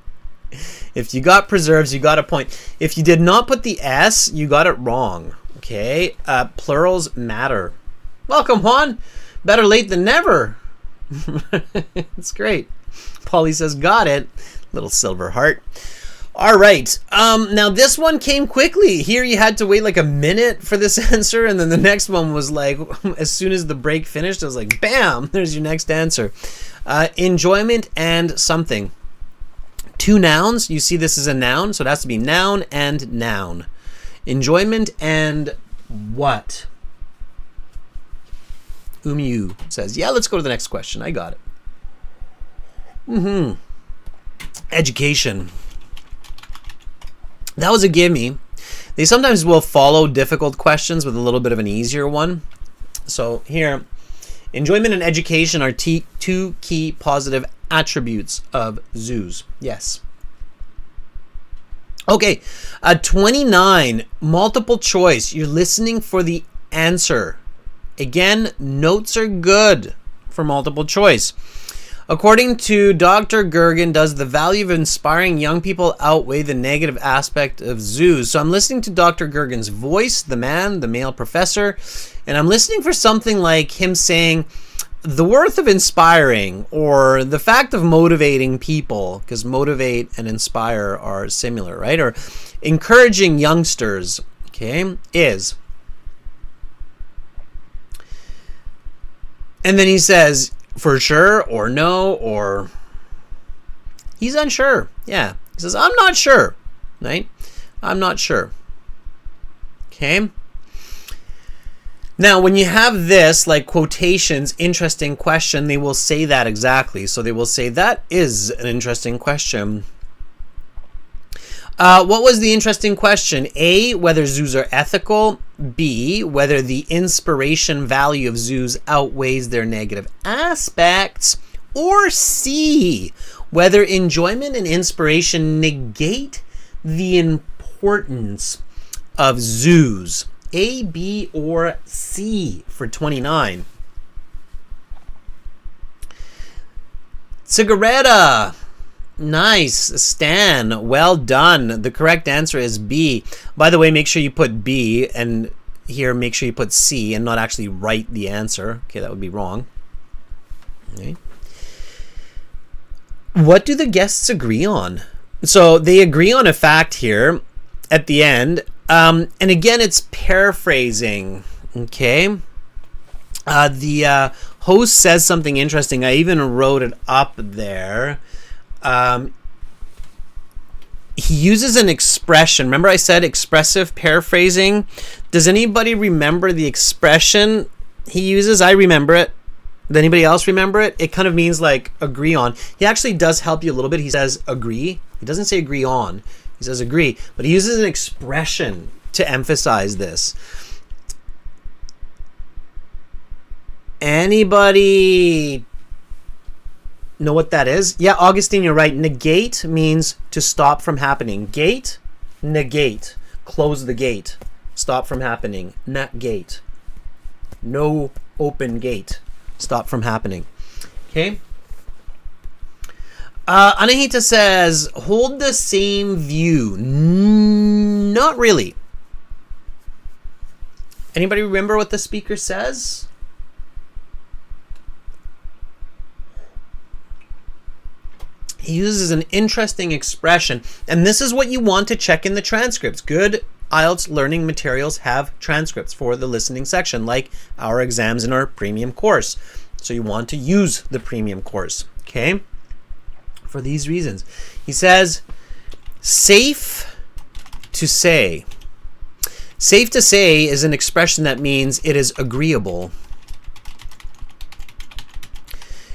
If you got preserves, you got a point. If you did not put the S, you got it wrong, okay? Plurals matter. Welcome, Juan. Better late than never. It's great. Polly says, got it. Little silver heart. All right. Now this one came quickly. Here you had to wait like a minute for this answer, and then the next one was like, as soon as the break finished, I was like, bam, there's your next answer. Enjoyment and something. 2 nouns. You see this is a noun, so it has to be noun and noun. Enjoyment and what? Umiu says, yeah, let's go to the next question. I got it. Education. That was a gimme. They sometimes will follow difficult questions with a little bit of an easier one. So here, enjoyment and education are 2 key positive attributes of zoos. Yes. Okay, 29, multiple choice. You're listening for the answer. Again, notes are good for multiple choice. According to Dr. Gergen, does the value of inspiring young people outweigh the negative aspect of zoos? So I'm listening to Dr. Gergen's voice, the man, the male professor, and I'm listening for something like him saying the worth of inspiring, or the fact of motivating people, because motivate and inspire are similar, right? Or encouraging youngsters, okay, is. And then he says, for sure, or no, or he's unsure. Yeah. He says, I'm not sure. Right? I'm not sure. Okay. Now, when you have this, like quotations, interesting question, they will say that exactly. So they will say, that is an interesting question. What was the interesting question? A, whether zoos are ethical. B, whether the inspiration value of zoos outweighs their negative aspects. Or C, whether enjoyment and inspiration negate the importance of zoos. A, B, or C for 29. Cigaretta. Nice, Stan. Well done. The correct answer is B. By the way, make sure you put B, and here make sure you put C and not actually write the answer. Okay, that would be wrong. Okay. What do the guests agree on? So they agree on a fact here at the end. And again, it's paraphrasing. Okay. The host says something interesting. I even wrote it up there. He uses an expression. Remember I said expressive paraphrasing? Does anybody remember the expression he uses? I remember it. Does anybody else remember it? It kind of means like agree on. He actually does help you a little bit. He says agree. He doesn't say agree on. He says agree. But he uses an expression to emphasize this. Anybody know what that is? Yeah, Augustine, you're right. Negate means to stop from happening. Gate, negate. Close the gate. Stop from happening. Negate. No open gate. Stop from happening. Okay. Anahita says, hold the same view. Not really. Anybody remember what the speaker says? He uses an interesting expression, and this is what you want to check in the transcripts. Good IELTS learning materials have transcripts for the listening section, like our exams in our premium course. So you want to use the premium course, okay? For these reasons. He says, safe to say. Safe to say is an expression that means it is agreeable.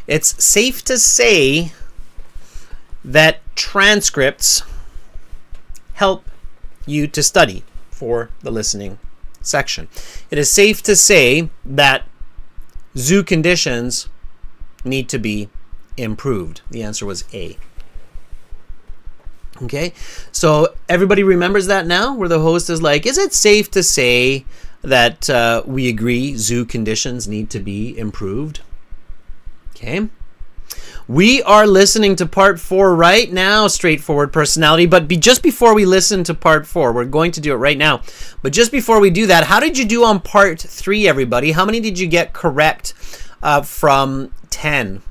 It's safe to say that transcripts help you to study for the listening section. It is safe to say that zoo conditions need to be improved. The answer was A. Okay, so everybody remembers that now, where the host is like, is it safe to say that we agree zoo conditions need to be improved? Okay. We are listening to part 4 right now, straightforward personality. But just before we listen to part 4, we're going to do it right now. But just before we do that, how did you do on part 3, everybody? How many did you get correct from 10?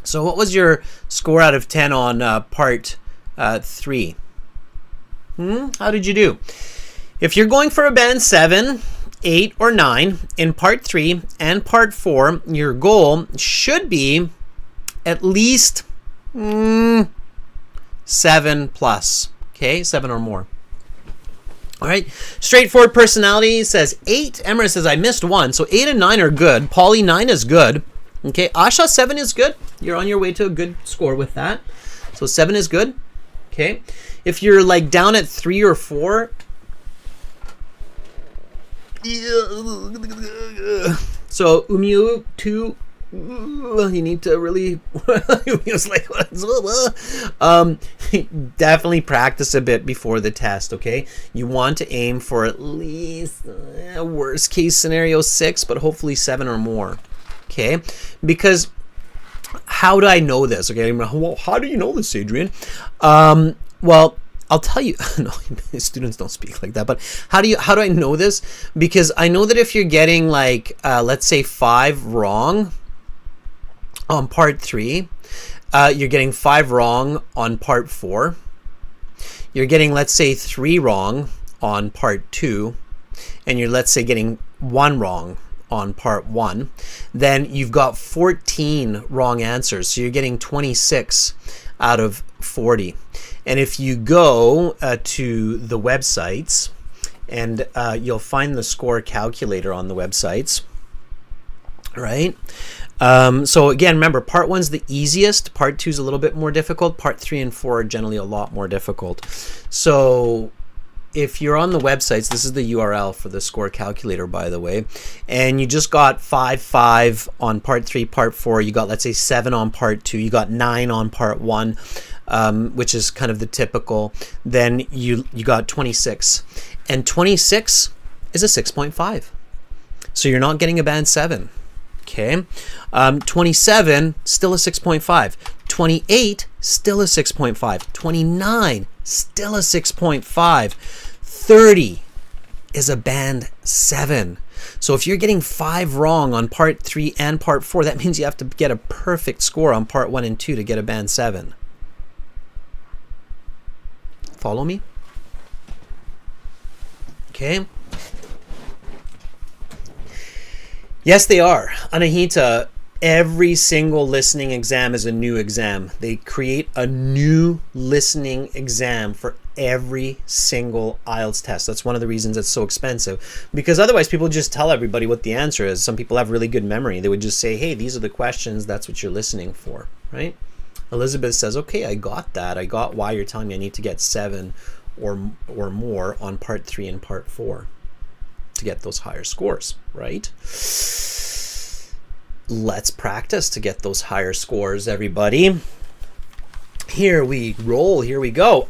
So what was your score out of 10 on part 3? How did you do? If you're going for a band 7, 8, or 9 in part 3 and part 4, your goal should be at least 7 plus. Okay, 7 or more. All right, straightforward personality says 8. Emma says I missed 1, so 8 and 9 are good. Polly, 9 is good. Okay, Asha, 7 is good. You're on your way to a good score with that. So 7 is good. Okay, if you're like down at 3 or 4, so Umiu 2, you need to really definitely practice a bit before the test. Okay, you want to aim for at least worst case scenario 6, but hopefully 7 or more. Okay, because how do I know this? Okay, well, how do you know this, Adrian? Well, I'll tell you. No, students don't speak like that. But how do I know this? Because I know that if you're getting like let's say 5 wrong on part 3, you're getting 5 wrong on part 4. You're getting, let's say, 3 wrong on part 2, and you're, let's say, getting 1 wrong on part 1, then you've got 14 wrong answers. So you're getting 26 out of 40. And if you go to the websites and you'll find the score calculator on the websites, right? So again, remember, part 1's the easiest, part 2's a little bit more difficult, part 3 and 4 are generally a lot more difficult. So if you're on the websites, this is the URL for the score calculator, by the way, and you just got 5 on part 3, part 4, you got, let's say, 7 on part 2, you got 9 on part 1, which is kind of the typical, then you got 26, and 26 is a 6.5, so you're not getting a band 7. Okay, 27, still a 6.5. 28, still a 6.5. 29, still a 6.5. 30 is a band 7. So if you're getting 5 wrong on part 3 and part 4, that means you have to get a perfect score on part 1 and 2 to get a band 7. Follow me? Okay. Yes, they are. Anahita, every single listening exam is a new exam. They create a new listening exam for every single IELTS test. That's one of the reasons it's so expensive, because otherwise people just tell everybody what the answer is. Some people have really good memory. They would just say, hey, these are the questions. That's what you're listening for, right? Elizabeth says, okay, I got that. I got why you're telling me I need to get 7 or more on part 3 and part 4 to get those higher scores, right? Let's practice to get those higher scores, everybody. Here we roll. Here we go.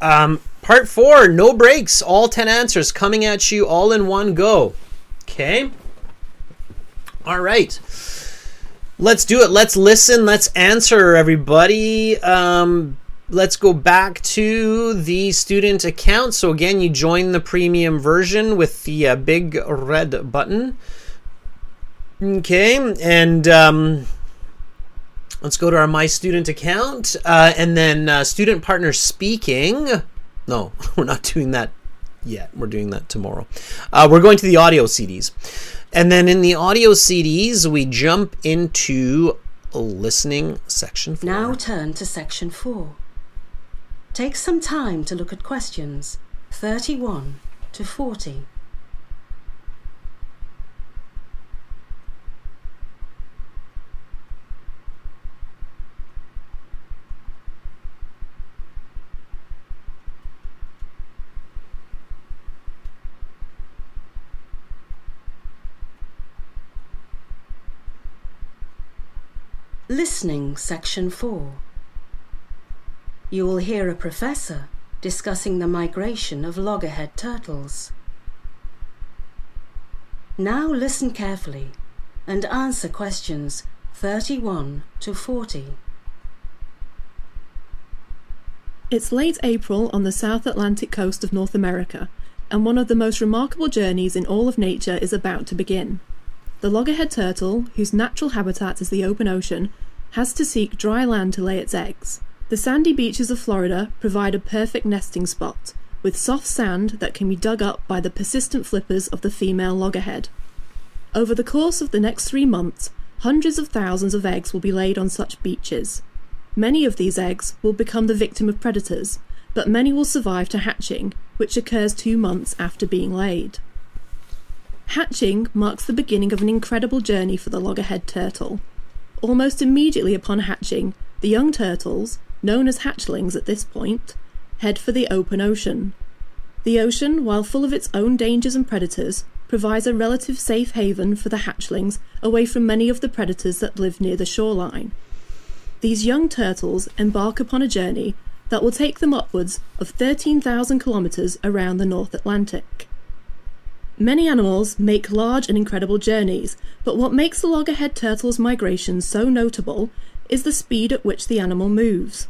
Part 4, no breaks. All 10 answers coming at you all in one go. Okay. All right. Let's do it. Let's listen. Let's answer, everybody. Let's go back to the student account. So again, you join the premium version with the big red button. Okay, and let's go to our My Student account, and then Student Partner Speaking. No, we're not doing that yet. We're doing that tomorrow. We're going to the audio CDs. And then in the audio CDs, we jump into listening section 4. Now turn to section 4. Take some time to look at questions 31 to 40. Listening section 4. You will hear a professor discussing the migration of loggerhead turtles. Now listen carefully and answer questions 31 to 40. It's late April on the South Atlantic coast of North America, and one of the most remarkable journeys in all of nature is about to begin. The loggerhead turtle, whose natural habitat is the open ocean, has to seek dry land to lay its eggs. The sandy beaches of Florida provide a perfect nesting spot, with soft sand that can be dug up by the persistent flippers of the female loggerhead. Over the course of the next 3 months, hundreds of thousands of eggs will be laid on such beaches. Many of these eggs will become the victim of predators, but many will survive to hatching, which occurs 2 months after being laid. Hatching marks the beginning of an incredible journey for the loggerhead turtle. Almost immediately upon hatching, the young turtles, known as hatchlings at this point, head for the open ocean. The ocean, while full of its own dangers and predators, provides a relative safe haven for the hatchlings away from many of the predators that live near the shoreline. These young turtles embark upon a journey that will take them upwards of 13,000 kilometers around the North Atlantic. Many animals make large and incredible journeys, but what makes the loggerhead turtle's migration so notable is the speed at which the animal moves.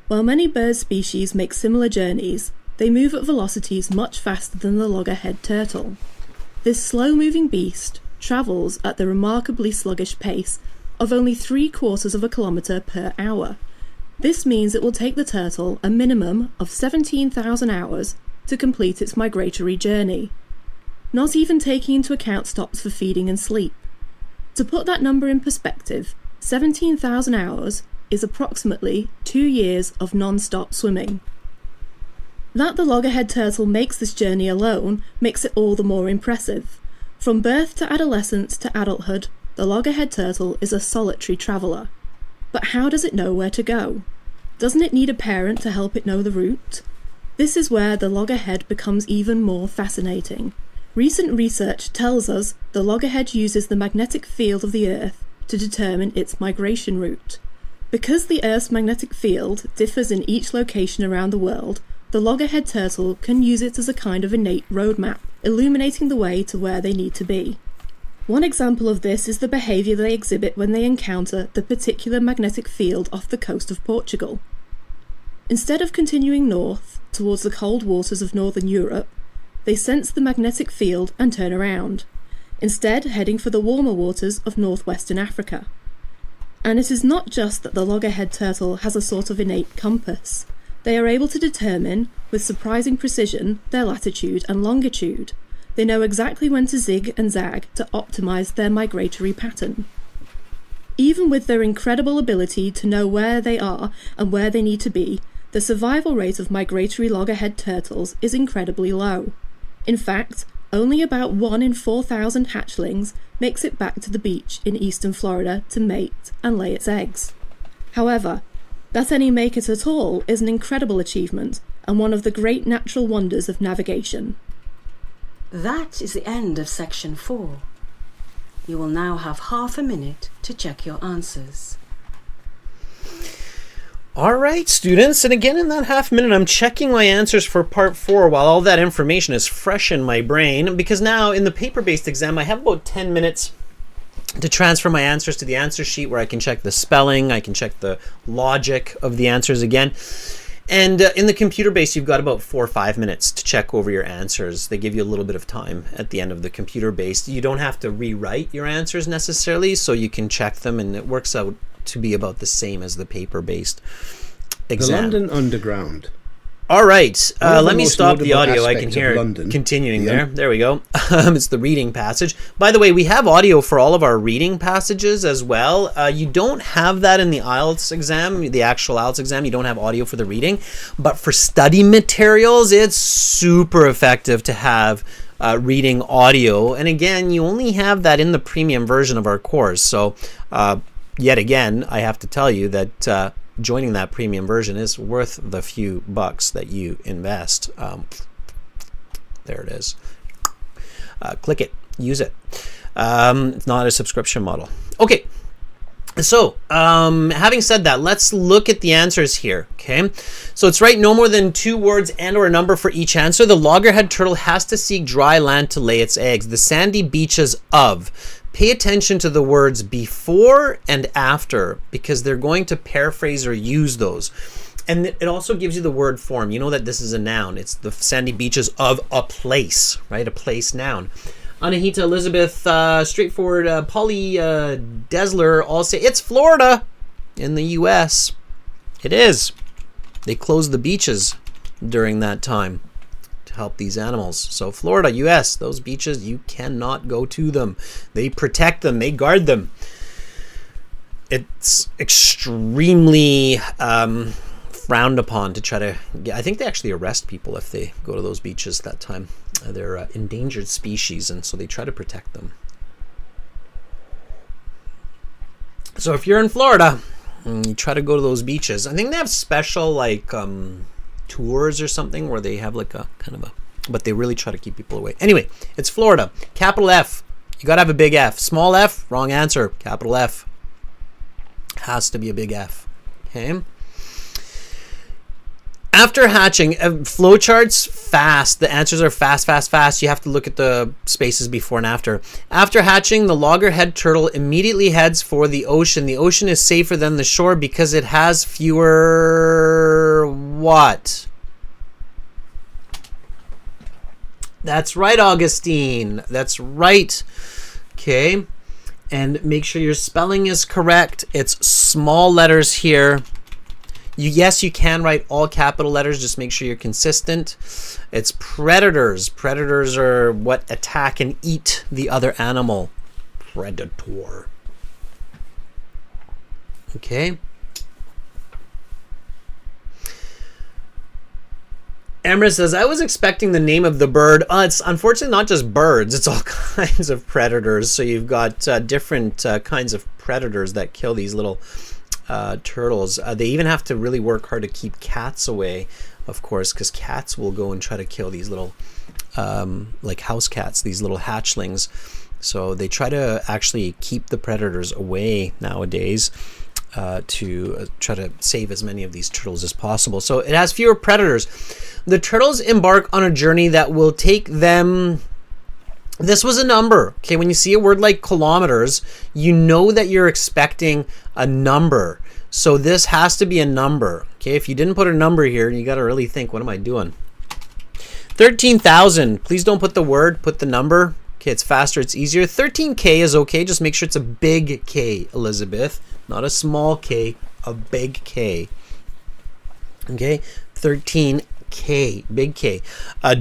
While many bird species make similar journeys, they move at velocities much faster than the loggerhead turtle. This slow-moving beast travels at the remarkably sluggish pace of only 3/4 of a kilometre per hour. This means it will take the turtle a minimum of 17,000 hours to complete its migratory journey, not even taking into account stops for feeding and sleep. To put that number in perspective, 17,000 hours is approximately 2 years of non-stop swimming. That the loggerhead turtle makes this journey alone makes it all the more impressive. From birth to adolescence to adulthood, the loggerhead turtle is a solitary traveller. But how does it know where to go? Doesn't it need a parent to help it know the route? This is where the loggerhead becomes even more fascinating. Recent research tells us the loggerhead uses the magnetic field of the Earth to determine its migration route. Because the Earth's magnetic field differs in each location around the world, the loggerhead turtle can use it as a kind of innate roadmap, illuminating the way to where they need to be. One example of this is the behaviour they exhibit when they encounter the particular magnetic field off the coast of Portugal. Instead of continuing north, towards the cold waters of northern Europe, they sense the magnetic field and turn around, instead heading for the warmer waters of northwestern Africa. And it is not just that the loggerhead turtle has a sort of innate compass. They are able to determine, with surprising precision, their latitude and longitude. They know exactly when to zig and zag to optimise their migratory pattern. Even with their incredible ability to know where they are and where they need to be, the survival rate of migratory loggerhead turtles is incredibly low. In fact, only about 1 in 4,000 hatchlings makes it back to the beach in eastern Florida to mate and lay its eggs. However, that any make it at all is an incredible achievement and one of the great natural wonders of navigation. That is the end of section 4. You will now have half a minute to check your answers. All right, students, and again in that half minute, I'm checking my answers for part 4 while all that information is fresh in my brain, because now in the paper-based exam, I have about 10 minutes to transfer my answers to the answer sheet where I can check the spelling, I can check the logic of the answers again. And in the computer-based, you've got about 4 or 5 minutes to check over your answers. They give you a little bit of time at the end of the computer-based. You don't have to rewrite your answers necessarily, so you can check them, and it works out to be about the same as the paper-based exam. The London Underground. All right, One of the let me most stop the notable audio. I can aspects hear of it London. continuing Yeah. there. There we go. It's the reading passage. By the way, we have audio for all of our reading passages as well. You don't have that in the IELTS exam, the actual IELTS exam. You don't have audio for the reading. But for study materials, it's super effective to have reading audio. And again, you only have that in the premium version of our course. So yet again, I have to tell you that joining that premium version is worth the few bucks that you invest. There it is. Click it, use it. It's not a subscription model. Okay, so having said that, let's look at the answers here. Okay, so it's right, no more than 2 words and or a number for each answer. The loggerhead turtle has to seek dry land to lay its eggs. The sandy beaches of. Pay attention to the words before and after, because they're going to paraphrase or use those. And it also gives you the word form. You know that this is a noun. It's the sandy beaches of a place, right? A place noun. Anahita, Elizabeth, Straightforward, Polly, Desler all say it's Florida in the U.S. It is. They close the beaches during that time to help these animals. So Florida, US, those beaches, you cannot go to them. They protect them, they guard them. It's extremely frowned upon to try to I think they actually arrest people if they go to those beaches that time. They're endangered species, and so they try to protect them. So if you're in Florida, you try to go to those beaches. I think they have special like tours or something where they have like a kind of a, but they really try to keep people away. Anyway, it's Florida. Capital F. You gotta have a big F. Small f, wrong answer. Capital F. Has to be a big F. Okay. After hatching, flowcharts, fast. The answers are fast, fast, fast. You have to look at the spaces before and after. After hatching, the loggerhead turtle immediately heads for the ocean. The ocean is safer than the shore because it has fewer what? That's right, Augustine. That's right. Okay. And make sure your spelling is correct. It's small letters here. Yes, you can write all capital letters. Just make sure you're consistent. It's predators. Predators are what attack and eat the other animal. Predator. Okay. Amber says, I was expecting the name of the bird. It's unfortunately not just birds. It's all kinds of predators. So you've got different kinds of predators that kill these little turtles. They even have to really work hard to keep cats away, of course, because cats will go and try to kill these little, like house cats, these little hatchlings. So they try to actually keep the predators away nowadays. To try to save as many of these turtles as possible. So it has fewer predators. The turtles embark on a journey that will take them... This was a number. Okay, when you see a word like kilometers, you know that you're expecting a number. So this has to be a number. Okay, if you didn't put a number here, you got to really think, what am I doing? 13,000. Please don't put the word, put the number. Okay, it's faster, it's easier. 13K is okay. Just make sure it's a big K, Elizabeth. Not a small K, a big K. Okay, 13K, big K.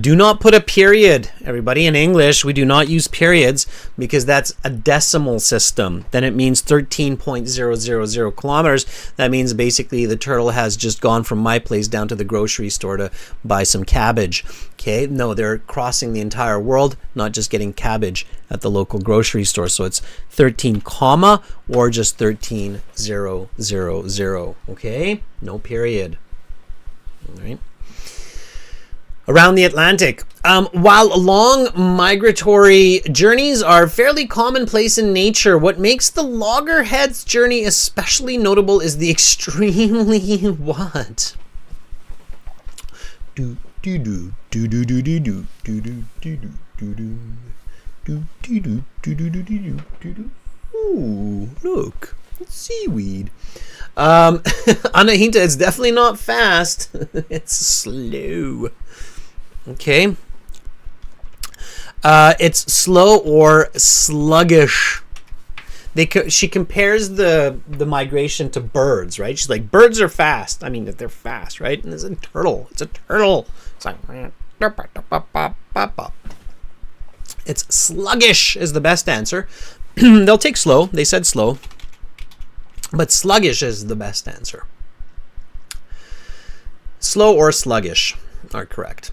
Do not put a period, everybody. In English, we do not use periods because that's a decimal system. Then it means 13.000 kilometers. That means basically the turtle has just gone from my place down to the grocery store to buy some cabbage. Okay, no, they're crossing the entire world, not just getting cabbage at the local grocery store. So it's 13 comma or just 13,000. Okay, no period. All right. Around the Atlantic. While long migratory journeys are fairly commonplace in nature, what makes the loggerhead's journey especially notable is the extremely what? Do do do do do do do do do do do do do do do do do do do. Ooh, look, it's seaweed. Anahita, it's definitely not fast. It's slow. Okay. It's slow or sluggish. She compares the migration to birds, right? She's like, birds are fast. I mean, they're fast, right? And there's a turtle. It's a turtle. It's like, it's sluggish is the best answer. They'll take slow. They said slow. But sluggish is the best answer. Slow or sluggish are correct.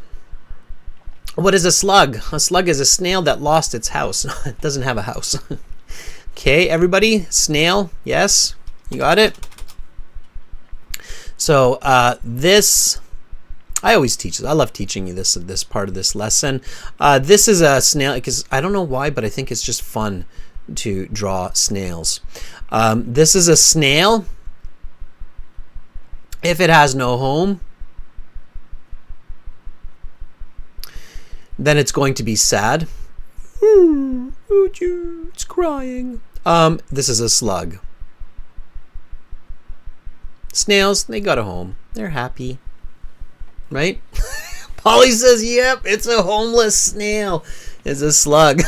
What is a slug? A slug is a snail that lost its house. It doesn't have a house. Okay, everybody? Snail? Yes? You got it? So this... I always teach this. I love teaching you this part of this lesson. This is a snail because I don't know why, but I think it's just fun to draw snails. This is a snail. If it has no home, then it's going to be sad. It's crying. This is a slug. Snails, they got a home. They're happy. Right? Polly says, yep, it's a homeless snail. It's a slug.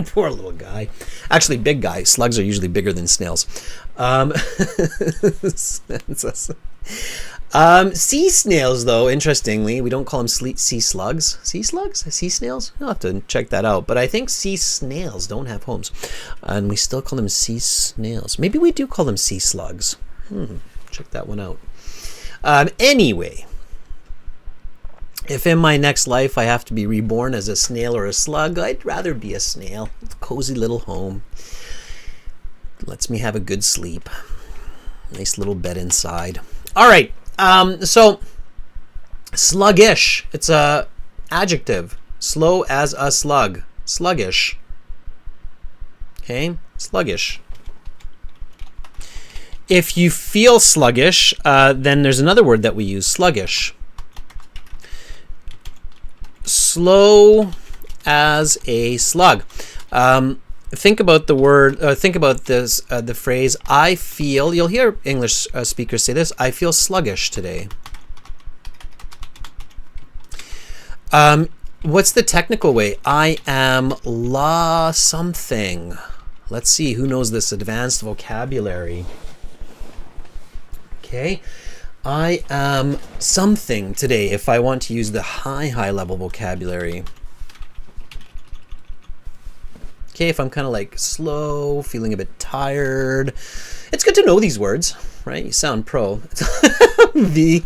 Poor little guy. Actually, big guy. Slugs are usually bigger than snails. Sea snails, though, interestingly, we don't call them sea slugs. Sea slugs? Sea snails? I'll have to check that out. But I think sea snails don't have homes. And we still call them sea snails. Maybe we do call them sea slugs. Check that one out. Anyway. If in my next life I have to be reborn as a snail or a slug, I'd rather be a snail. It's a cozy little home. Lets me have a good sleep. Nice little bed inside. All right. So sluggish. It's a adjective. Slow as a slug. Sluggish. Okay. Sluggish. If you feel sluggish, then there's another word that we use. Sluggish. Slow as a slug. Think about the word. Think about this. The phrase "I feel." You'll hear English speakers say this. I feel sluggish today. What's the technical way? I am la something. Let's see. Who knows this advanced vocabulary? Okay. I am something today if I want to use the high level vocabulary. Okay, if I'm kind of like slow, feeling a bit tired. It's good to know these words, right? You sound pro.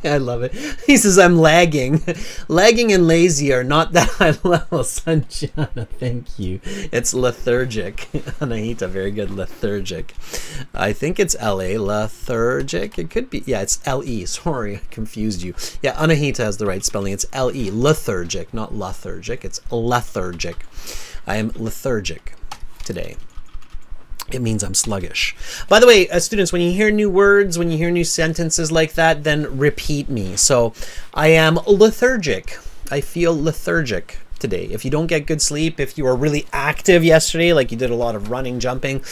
I love it. He says, I'm lagging. Lagging and lazy are not that high level, Sanjana. Thank you. It's lethargic. Anahita, very good. Lethargic. I think it's L-A. Lethargic. It could be. Yeah, it's L-E. Sorry, I confused you. Yeah, Anahita has the right spelling. It's L-E. Lethargic, not lethargic. It's lethargic. I am lethargic today. It means I'm sluggish. By the way, students, when you hear new words, when you hear new sentences like that, then repeat me. So I am lethargic. I feel lethargic today. If you don't get good sleep, if you were really active yesterday, like you did a lot of running, jumping,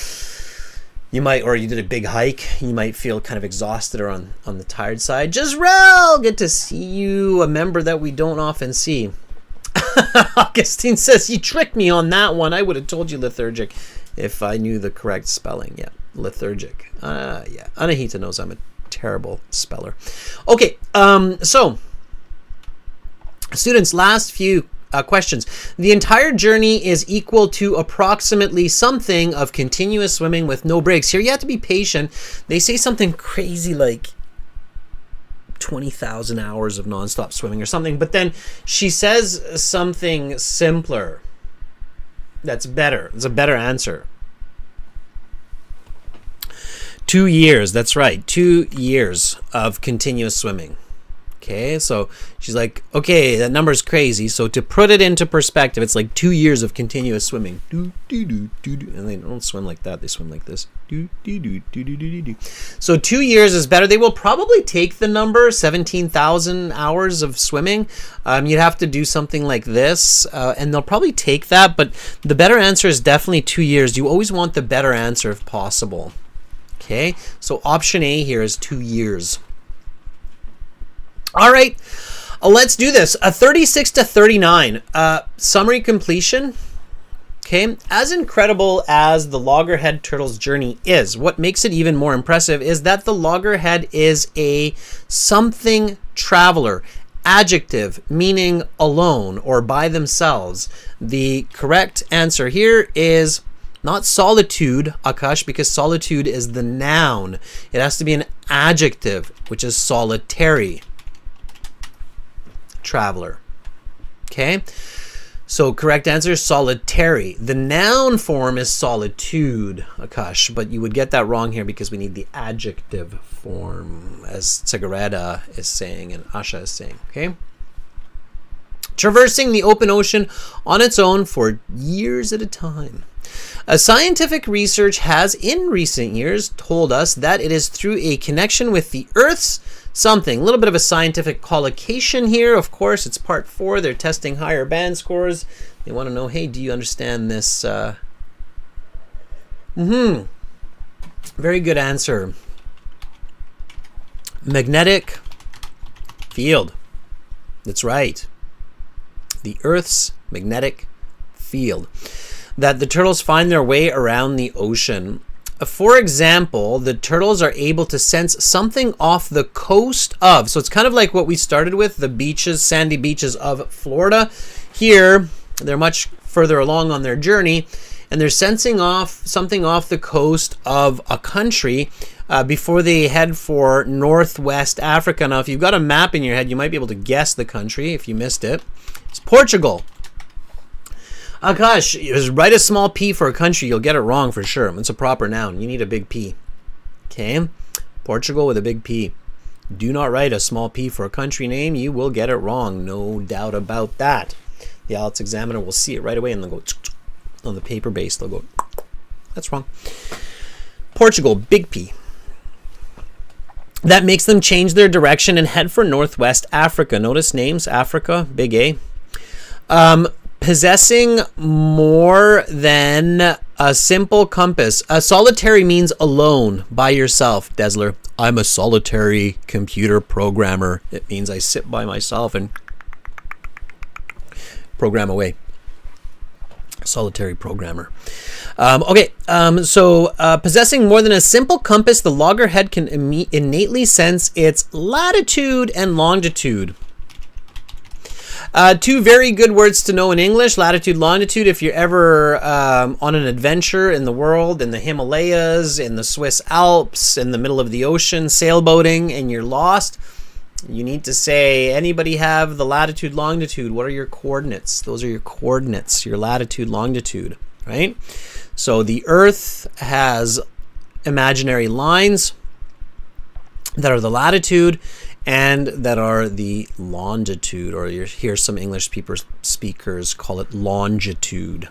you might, or you did a big hike, you might feel kind of exhausted or on the tired side. Jezreel, good to see you, a member that we don't often see. Augustine says, you tricked me on that one. I would have told you lethargic if I knew the correct spelling. Yeah, lethargic. Yeah, Anahita knows I'm a terrible speller. Okay, so students, last few questions. The entire journey is equal to approximately something of continuous swimming with no breaks. Here you have to be patient. They say something crazy like 20,000 hours of nonstop swimming or something, but then she says something simpler. That's better. It's a better answer. 2 years. That's right. 2 years of continuous swimming. Okay, so she's like, okay, that number's crazy. So to put it into perspective, it's like 2 years of continuous swimming. And they don't swim like that. They swim like this. So 2 years is better. They will probably take the number 17,000 hours of swimming. You'd have to do something like this, and they'll probably take that. But the better answer is definitely 2 years. You always want the better answer if possible. Okay, so option A here is 2 years. All right, let's do this. 36 to 39. Summary completion. Okay, as incredible as the loggerhead turtle's journey is, what makes it even more impressive is that the loggerhead is a something traveler. Adjective, meaning alone or by themselves. The correct answer here is not solitude, Akash, because solitude is the noun. It has to be an adjective, which is solitary. Traveler. Okay, so correct answer is solitary. The noun form is solitude, Akash, but you would get that wrong here because we need the adjective form, as Tsigareta is saying and Asha is saying. Okay, traversing the open ocean on its own for years at a time. Scientific research has in recent years told us that it is through a connection with the Earth's something. A little bit of a scientific collocation here. Of course, it's part 4. They're testing higher band scores. They want to know, hey, do you understand this? Very good answer. Magnetic field. That's right. The Earth's magnetic field. That the turtles find their way around the ocean. For example, the turtles are able to sense something off the coast of, so it's kind of like what we started with, the beaches, sandy beaches of Florida. Here, they're much further along on their journey, and they're sensing off something off the coast of a country before they head for Northwest Africa. Now, if you've got a map in your head, you might be able to guess the country if you missed it. It's Portugal. Oh gosh, write a small p for a country, you'll get it wrong for sure. It's a proper noun. You need a big P. Okay? Portugal with a big P. Do not write a small p for a country name. You will get it wrong. No doubt about that. The IELTS examiner will see it right away and they'll go on the paper base. They'll go, that's wrong. Portugal, big P. That makes them change their direction and head for Northwest Africa. Notice names, Africa, big A. Possessing more than a simple compass. A solitary means alone, by yourself, Desler. I'm a solitary computer programmer. It means I sit by myself and program away. Solitary programmer. Possessing more than a simple compass, the loggerhead can innately sense its latitude and longitude. Two very good words to know in English, latitude, longitude. If you're ever on an adventure in the world, in the Himalayas, in the Swiss Alps, in the middle of the ocean, sailboating, and you're lost, You need to say, anybody have the latitude, longitude? What are your coordinates? Those are your coordinates, your latitude, longitude, right? So the Earth has imaginary lines that are the latitude and that are the longitude, or you hear some English speakers call it longitude.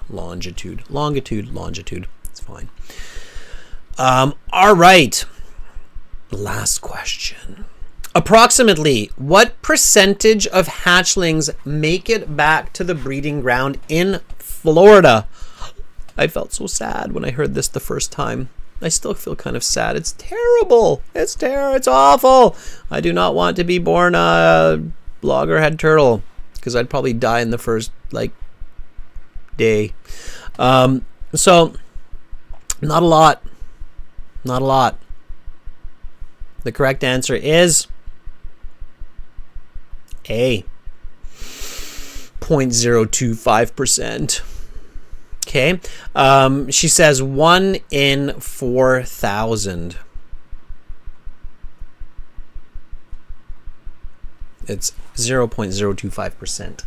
It's fine. All right. Last question. Approximately what percentage of hatchlings make it back to the breeding ground in Florida? I felt so sad when I heard this the first time. I still feel kind of sad. It's terrible. It's awful. I do not want to be born a loggerhead turtle, because I'd probably die in the first day. So not a lot. The correct answer is A, 0.025%. Okay. She says 1 in 4,000. It's 0.025%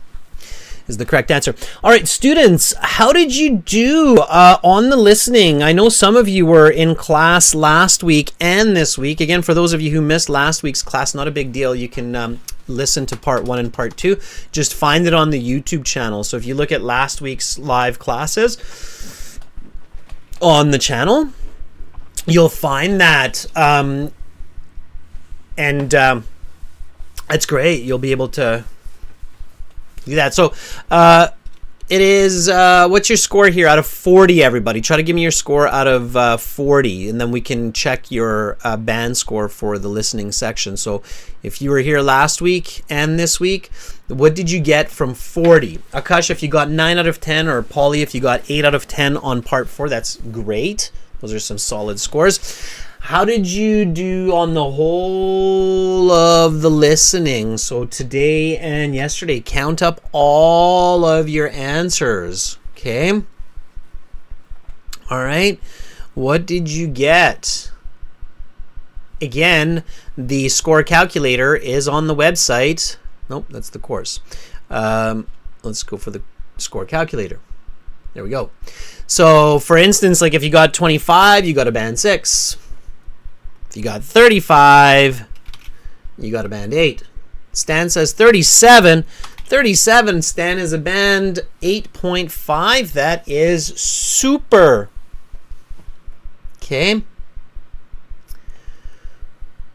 is the correct answer. All right, students, how did you do on the listening? I know some of you were in class last week and this week. Again, for those of you who missed last week's class, not a big deal. You can listen to part 1 and part 2. Just find it on the YouTube channel. So if you look at last week's live classes on the channel, you'll find that. It's great. You'll be able to do that. So it is, what's your score here out of 40, everybody? Try to give me your score out of 40, and then we can check your band score for the listening section. So if you were here last week and this week, what did you get from 40? Akash, if you got 9 out of 10, or Polly, if you got 8 out of 10 on part 4, that's great. Those are some solid scores. How did you do on the whole of the listening? So today and yesterday, count up all of your answers. Okay. All right. What did you get? Again, the score calculator is on the website. Nope, that's the course. Let's go for the score calculator. There we go. So for instance, like if you got 25, you got a band 6. If you got 35, you got a band 8. Stan says 37. 37, Stan is a band 8.5. That is super. Okay.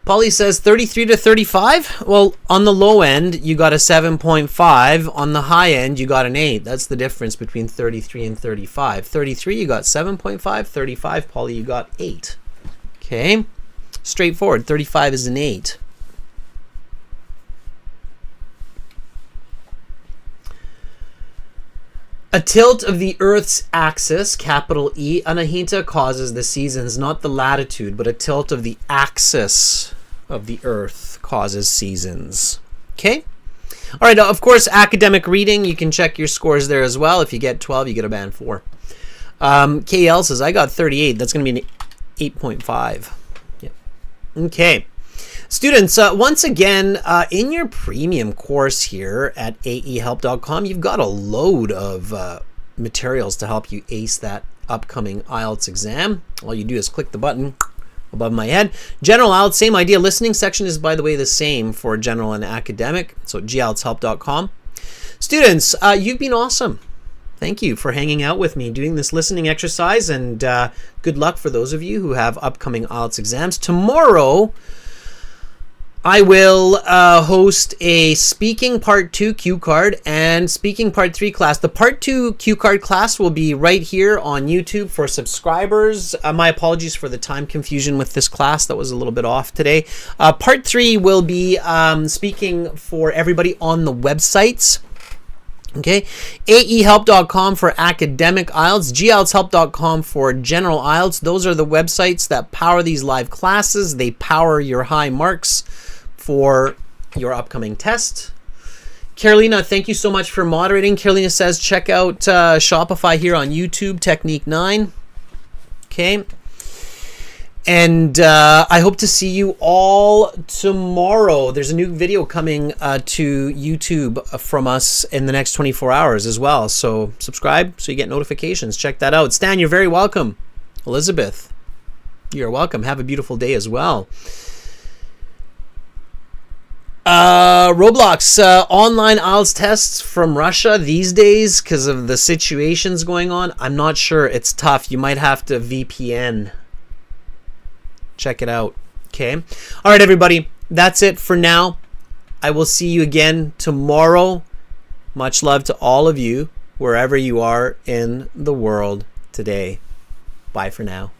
Polly says 33 to 35. Well, on the low end, you got a 7.5. On the high end, you got an 8. That's the difference between 33 and 35. 33, you got 7.5. 35, Polly, you got 8. Okay. Straightforward. 35 is an 8. A tilt of the Earth's axis, capital E, Anahita, causes the seasons, not the latitude, but a tilt of the axis of the Earth causes seasons. Okay? All right, of course, academic reading, you can check your scores there as well. If you get 12, you get a band 4. KL says, I got 38. That's going to be an 8.5. Okay, students, once again, in your premium course here at aehelp.com, you've got a load of materials to help you ace that upcoming IELTS exam. All you do is click the button above my head. General IELTS, same idea. Listening section is, by the way, the same for general and academic. So gieltshelp.com. Students, you've been awesome. Thank you for hanging out with me, doing this listening exercise, and good luck for those of you who have upcoming IELTS exams. Tomorrow, I will host a Speaking Part 2 Q Card and Speaking Part 3 class. The Part 2 Q Card class will be right here on YouTube for subscribers. My apologies for the time confusion with this class. That was a little bit off today. Part 3 will be speaking for everybody on the websites. Okay, aehelp.com for academic IELTS, gieltshelp.com for general IELTS. Those are the websites that power these live classes. They power your high marks for your upcoming test. Carolina, thank you so much for moderating. Carolina says check out Shopify here on YouTube, Technique 9. Okay. And I hope to see you all tomorrow. There's a new video coming to YouTube from us in the next 24 hours as well. So subscribe so you get notifications. Check that out. Stan, you're very welcome. Elizabeth, you're welcome. Have a beautiful day as well. Roblox, online IELTS tests from Russia these days because of the situations going on. I'm not sure. It's tough. You might have to VPN. Check it out. Okay. All right, everybody. That's it for now. I will see you again tomorrow. Much love to all of you, wherever you are in the world today. Bye for now.